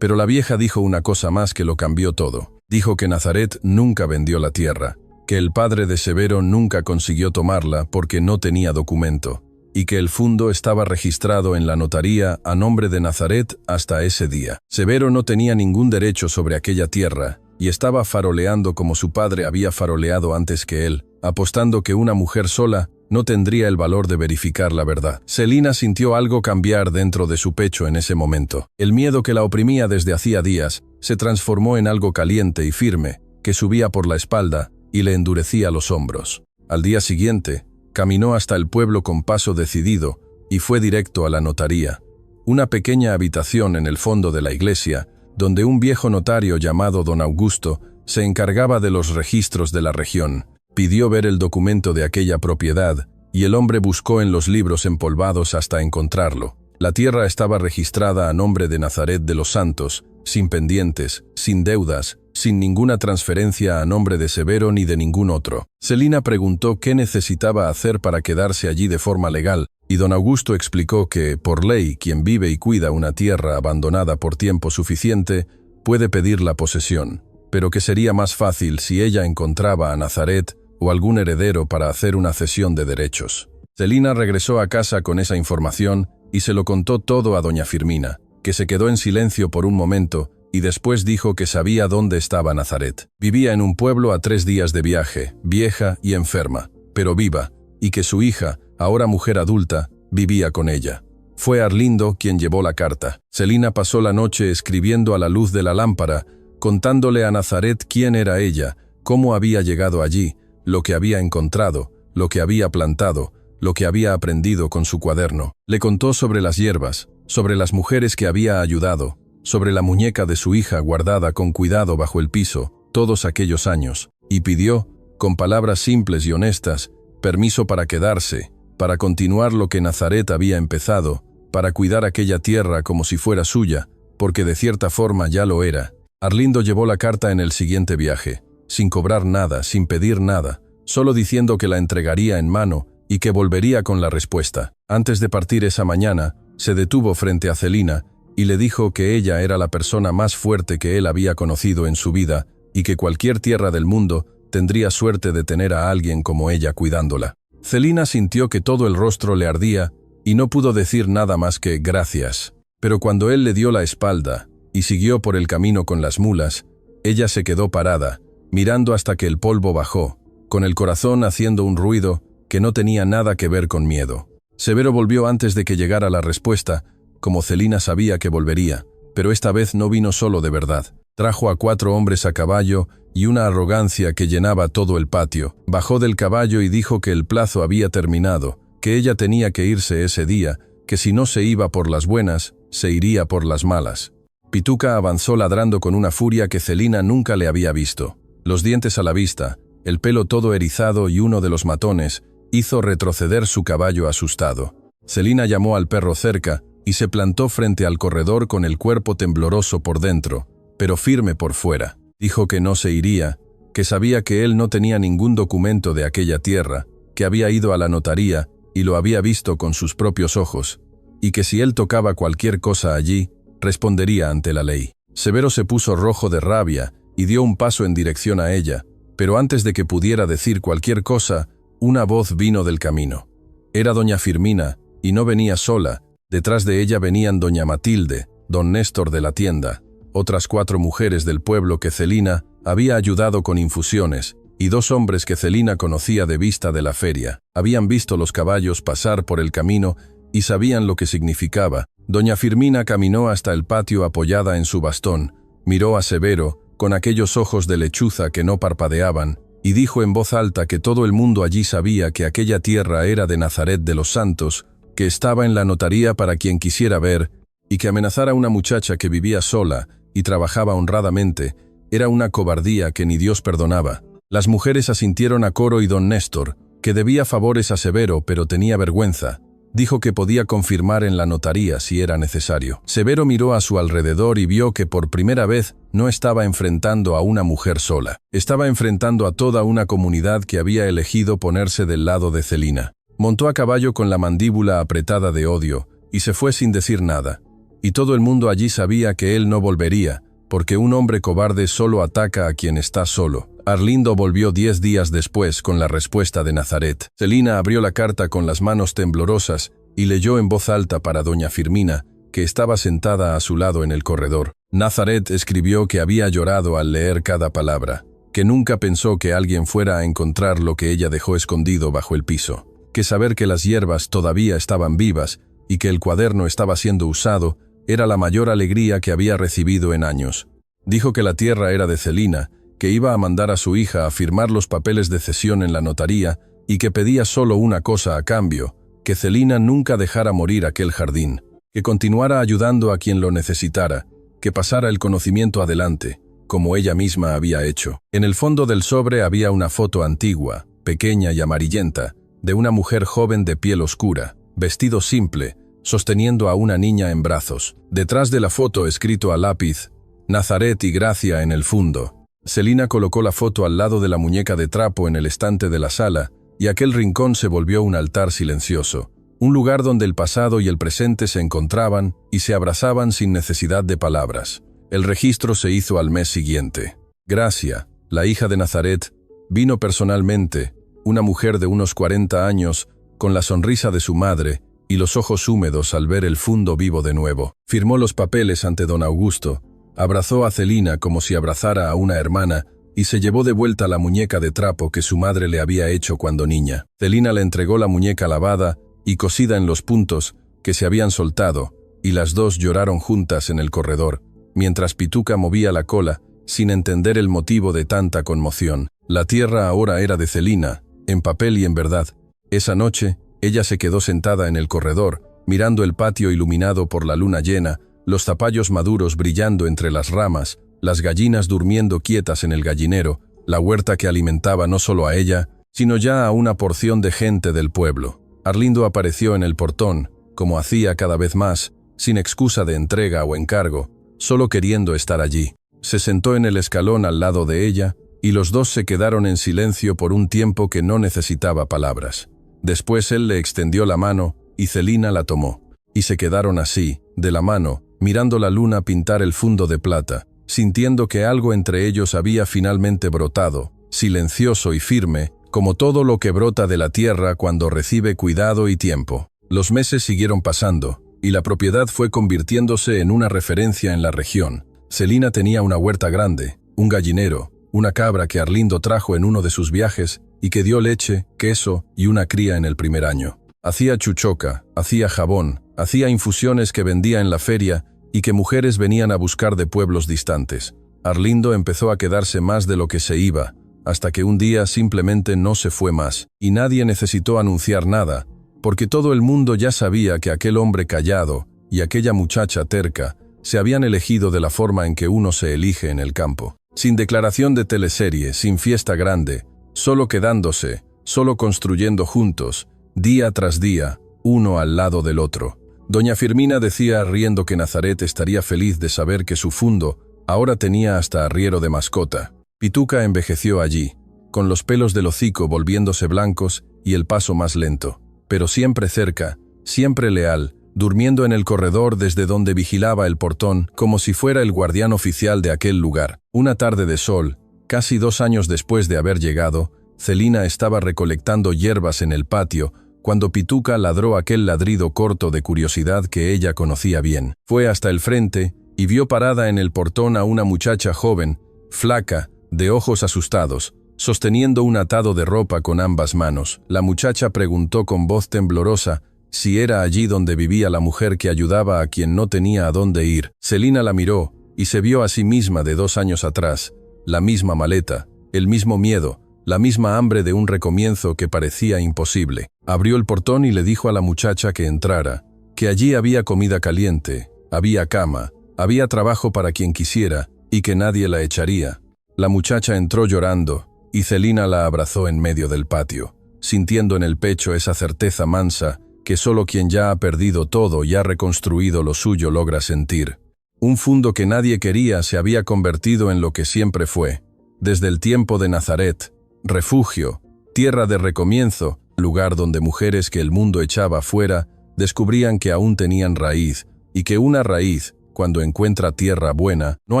Pero la vieja dijo una cosa más que lo cambió todo. Dijo que Nazaret nunca vendió la tierra, que el padre de Severo nunca consiguió tomarla porque no tenía documento, y que el fundo estaba registrado en la notaría a nombre de Nazaret hasta ese día. Severo no tenía ningún derecho sobre aquella tierra, y estaba faroleando como su padre había faroleado antes que él, apostando que una mujer sola no tendría el valor de verificar la verdad. Celina sintió algo cambiar dentro de su pecho en ese momento. El miedo que la oprimía desde hacía días se transformó en algo caliente y firme, que subía por la espalda y le endurecía los hombros. Al día siguiente, caminó hasta el pueblo con paso decidido y fue directo a la notaría, una pequeña habitación en el fondo de la iglesia, donde un viejo notario llamado don Augusto se encargaba de los registros de la región. Pidió ver el documento de aquella propiedad, y el hombre buscó en los libros empolvados hasta encontrarlo. La tierra estaba registrada a nombre de Nazaret de los Santos, sin pendientes, sin deudas, sin ninguna transferencia a nombre de Severo ni de ningún otro. Celina preguntó qué necesitaba hacer para quedarse allí de forma legal, y don Augusto explicó que, por ley, quien vive y cuida una tierra abandonada por tiempo suficiente puede pedir la posesión, pero que sería más fácil si ella encontraba a Nazaret o algún heredero para hacer una cesión de derechos. Celina regresó a casa con esa información y se lo contó todo a doña Firmina, que se quedó en silencio por un momento y después dijo que sabía dónde estaba Nazaret. Vivía en un pueblo a 3 días de viaje, vieja y enferma, pero viva, y que su hija, ahora mujer adulta, vivía con ella. Fue Arlindo quien llevó la carta. Celina pasó la noche escribiendo a la luz de la lámpara, contándole a Nazaret quién era ella, cómo había llegado allí, lo que había encontrado, lo que había plantado, lo que había aprendido con su cuaderno. Le contó sobre las hierbas, sobre las mujeres que había ayudado, sobre la muñeca de su hija guardada con cuidado bajo el piso todos aquellos años, y pidió, con palabras simples y honestas, permiso para quedarse, para continuar lo que Nazaret había empezado, para cuidar aquella tierra como si fuera suya, porque de cierta forma ya lo era. Arlindo llevó la carta en el siguiente viaje, sin cobrar nada, sin pedir nada, solo diciendo que la entregaría en mano y que volvería con la respuesta. Antes de partir esa mañana, se detuvo frente a Celina y le dijo que ella era la persona más fuerte que él había conocido en su vida y que cualquier tierra del mundo tendría suerte de tener a alguien como ella cuidándola. Celina sintió que todo el rostro le ardía y no pudo decir nada más que gracias. Pero cuando él le dio la espalda y siguió por el camino con las mulas, ella se quedó parada, mirando hasta que el polvo bajó, con el corazón haciendo un ruido que no tenía nada que ver con miedo. Severo volvió antes de que llegara la respuesta, como Celina sabía que volvería, pero esta vez no vino solo de verdad. Trajo a 4 hombres a caballo y una arrogancia que llenaba todo el patio. Bajó del caballo y dijo que el plazo había terminado, que ella tenía que irse ese día, que si no se iba por las buenas, se iría por las malas. Pituca avanzó ladrando con una furia que Celina nunca le había visto. Los dientes a la vista, el pelo todo erizado y uno de los matones, hizo retroceder su caballo asustado. Celina llamó al perro cerca y se plantó frente al corredor con el cuerpo tembloroso por dentro, pero firme por fuera. Dijo que no se iría, que sabía que él no tenía ningún documento de aquella tierra, que había ido a la notaría y lo había visto con sus propios ojos, y que si él tocaba cualquier cosa allí, respondería ante la ley. Severo se puso rojo de rabia y dio un paso en dirección a ella, pero antes de que pudiera decir cualquier cosa, una voz vino del camino. Era doña Firmina, y no venía sola. Detrás de ella venían doña Matilde, don Néstor de la tienda, otras 4 mujeres del pueblo que Celina había ayudado con infusiones, y 2 hombres que Celina conocía de vista de la feria. Habían visto los caballos pasar por el camino y sabían lo que significaba. Doña Firmina caminó hasta el patio apoyada en su bastón, miró a Severo con aquellos ojos de lechuza que no parpadeaban, y dijo en voz alta que todo el mundo allí sabía que aquella tierra era de Nazaret de los Santos, que estaba en la notaría para quien quisiera ver, y que amenazar a una muchacha que vivía sola y trabajaba honradamente era una cobardía que ni Dios perdonaba. Las mujeres asintieron a coro y don Néstor, que debía favores a Severo pero tenía vergüenza, dijo que podía confirmar en la notaría si era necesario. Severo miró a su alrededor y vio que por primera vez no estaba enfrentando a una mujer sola. Estaba enfrentando a toda una comunidad que había elegido ponerse del lado de Celina. Montó a caballo con la mandíbula apretada de odio y se fue sin decir nada. Y todo el mundo allí sabía que él no volvería, porque un hombre cobarde solo ataca a quien está solo. Arlindo volvió 10 días después con la respuesta de Nazaret. Celina abrió la carta con las manos temblorosas y leyó en voz alta para doña Firmina, que estaba sentada a su lado en el corredor. Nazaret escribió que había llorado al leer cada palabra, que nunca pensó que alguien fuera a encontrar lo que ella dejó escondido bajo el piso, que saber que las hierbas todavía estaban vivas y que el cuaderno estaba siendo usado era la mayor alegría que había recibido en años. Dijo que la tierra era de Celina, que iba a mandar a su hija a firmar los papeles de cesión en la notaría y que pedía solo una cosa a cambio, que Celina nunca dejara morir aquel jardín, que continuara ayudando a quien lo necesitara, que pasara el conocimiento adelante, como ella misma había hecho. En el fondo del sobre había una foto antigua, pequeña y amarillenta, de una mujer joven de piel oscura, vestido simple, sosteniendo a una niña en brazos. Detrás de la foto, escrito a lápiz, Nazaret y Gracia en el fondo. Celina colocó la foto al lado de la muñeca de trapo en el estante de la sala, y aquel rincón se volvió un altar silencioso, un lugar donde el pasado y el presente se encontraban y se abrazaban sin necesidad de palabras. El registro se hizo al mes siguiente. Gracia, la hija de Nazaret, vino personalmente, una mujer de unos 40 años, con la sonrisa de su madre y los ojos húmedos al ver el fondo vivo de nuevo. Firmó los papeles ante don Augusto, abrazó a Celina como si abrazara a una hermana y se llevó de vuelta la muñeca de trapo que su madre le había hecho cuando niña. Celina le entregó la muñeca lavada y cosida en los puntos que se habían soltado, y las dos lloraron juntas en el corredor, mientras Pituca movía la cola, sin entender el motivo de tanta conmoción. La tierra ahora era de Celina, en papel y en verdad. Esa noche, ella se quedó sentada en el corredor, mirando el patio iluminado por la luna llena, los zapallos maduros brillando entre las ramas, las gallinas durmiendo quietas en el gallinero, la huerta que alimentaba no solo a ella, sino ya a una porción de gente del pueblo. Arlindo apareció en el portón, como hacía cada vez más, sin excusa de entrega o encargo, solo queriendo estar allí. Se sentó en el escalón al lado de ella, y los dos se quedaron en silencio por un tiempo que no necesitaba palabras. Después él le extendió la mano, y Celina la tomó. Y se quedaron así, de la mano, mirando la luna pintar el fondo de plata, sintiendo que algo entre ellos había finalmente brotado, silencioso y firme, como todo lo que brota de la tierra cuando recibe cuidado y tiempo. Los meses siguieron pasando, y la propiedad fue convirtiéndose en una referencia en la región. Celina tenía una huerta grande, un gallinero, una cabra que Arlindo trajo en uno de sus viajes y que dio leche, queso y una cría en el primer año. Hacía chuchoca, hacía jabón, hacía infusiones que vendía en la feria y que mujeres venían a buscar de pueblos distantes. Arlindo empezó a quedarse más de lo que se iba, hasta que un día simplemente no se fue más, y nadie necesitó anunciar nada, porque todo el mundo ya sabía que aquel hombre callado y aquella muchacha terca se habían elegido de la forma en que uno se elige en el campo. Sin declaración de teleserie, sin fiesta grande, solo quedándose, solo construyendo juntos, día tras día, uno al lado del otro. Doña Firmina decía riendo que Nazaret estaría feliz de saber que su fundo ahora tenía hasta arriero de mascota. Pituca envejeció allí, con los pelos del hocico volviéndose blancos y el paso más lento, pero siempre cerca, siempre leal, durmiendo en el corredor desde donde vigilaba el portón como si fuera el guardián oficial de aquel lugar. Una tarde de sol, casi 2 años después de haber llegado, Celina estaba recolectando hierbas en el patio cuando Pituca ladró aquel ladrido corto de curiosidad que ella conocía bien. Fue hasta el frente y vio parada en el portón a una muchacha joven, flaca, de ojos asustados, sosteniendo un atado de ropa con ambas manos. La muchacha preguntó con voz temblorosa si era allí donde vivía la mujer que ayudaba a quien no tenía a dónde ir. Celina la miró y se vio a sí misma de 2 años atrás, la misma maleta, el mismo miedo, la misma hambre de un recomienzo que parecía imposible. Abrió el portón y le dijo a la muchacha que entrara, que allí había comida caliente, había cama, había trabajo para quien quisiera y que nadie la echaría. La muchacha entró llorando y Celina la abrazó en medio del patio, sintiendo en el pecho esa certeza mansa que solo quien ya ha perdido todo y ha reconstruido lo suyo logra sentir. Un fundo que nadie quería se había convertido en lo que siempre fue, desde el tiempo de Nazaret, refugio, tierra de recomienzo, lugar donde mujeres que el mundo echaba fuera descubrían que aún tenían raíz, y que una raíz, cuando encuentra tierra buena, no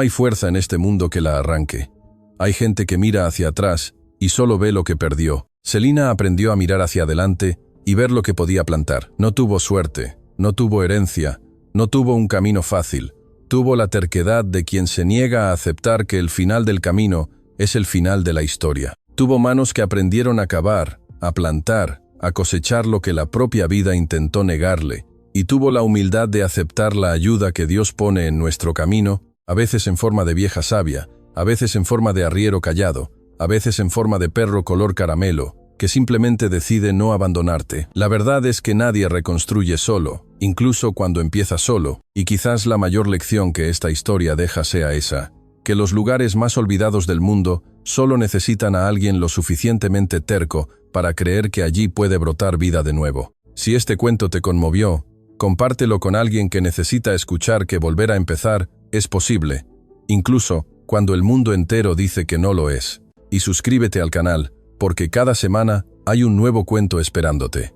hay fuerza en este mundo que la arranque. Hay gente que mira hacia atrás y solo ve lo que perdió. Celina aprendió a mirar hacia adelante y ver lo que podía plantar. No tuvo suerte, no tuvo herencia, no tuvo un camino fácil. Tuvo la terquedad de quien se niega a aceptar que el final del camino es el final de la historia. Tuvo manos que aprendieron a cavar, a plantar, a cosechar lo que la propia vida intentó negarle, y tuvo la humildad de aceptar la ayuda que Dios pone en nuestro camino, a veces en forma de vieja sabia, a veces en forma de arriero callado, a veces en forma de perro color caramelo, que simplemente decide no abandonarte. La verdad es que nadie reconstruye solo, incluso cuando empieza solo, y quizás la mayor lección que esta historia deja sea esa, que los lugares más olvidados del mundo solo necesitan a alguien lo suficientemente terco para creer que allí puede brotar vida de nuevo. Si este cuento te conmovió, compártelo con alguien que necesita escuchar que volver a empezar es posible, incluso cuando el mundo entero dice que no lo es. Y suscríbete al canal, porque cada semana hay un nuevo cuento esperándote.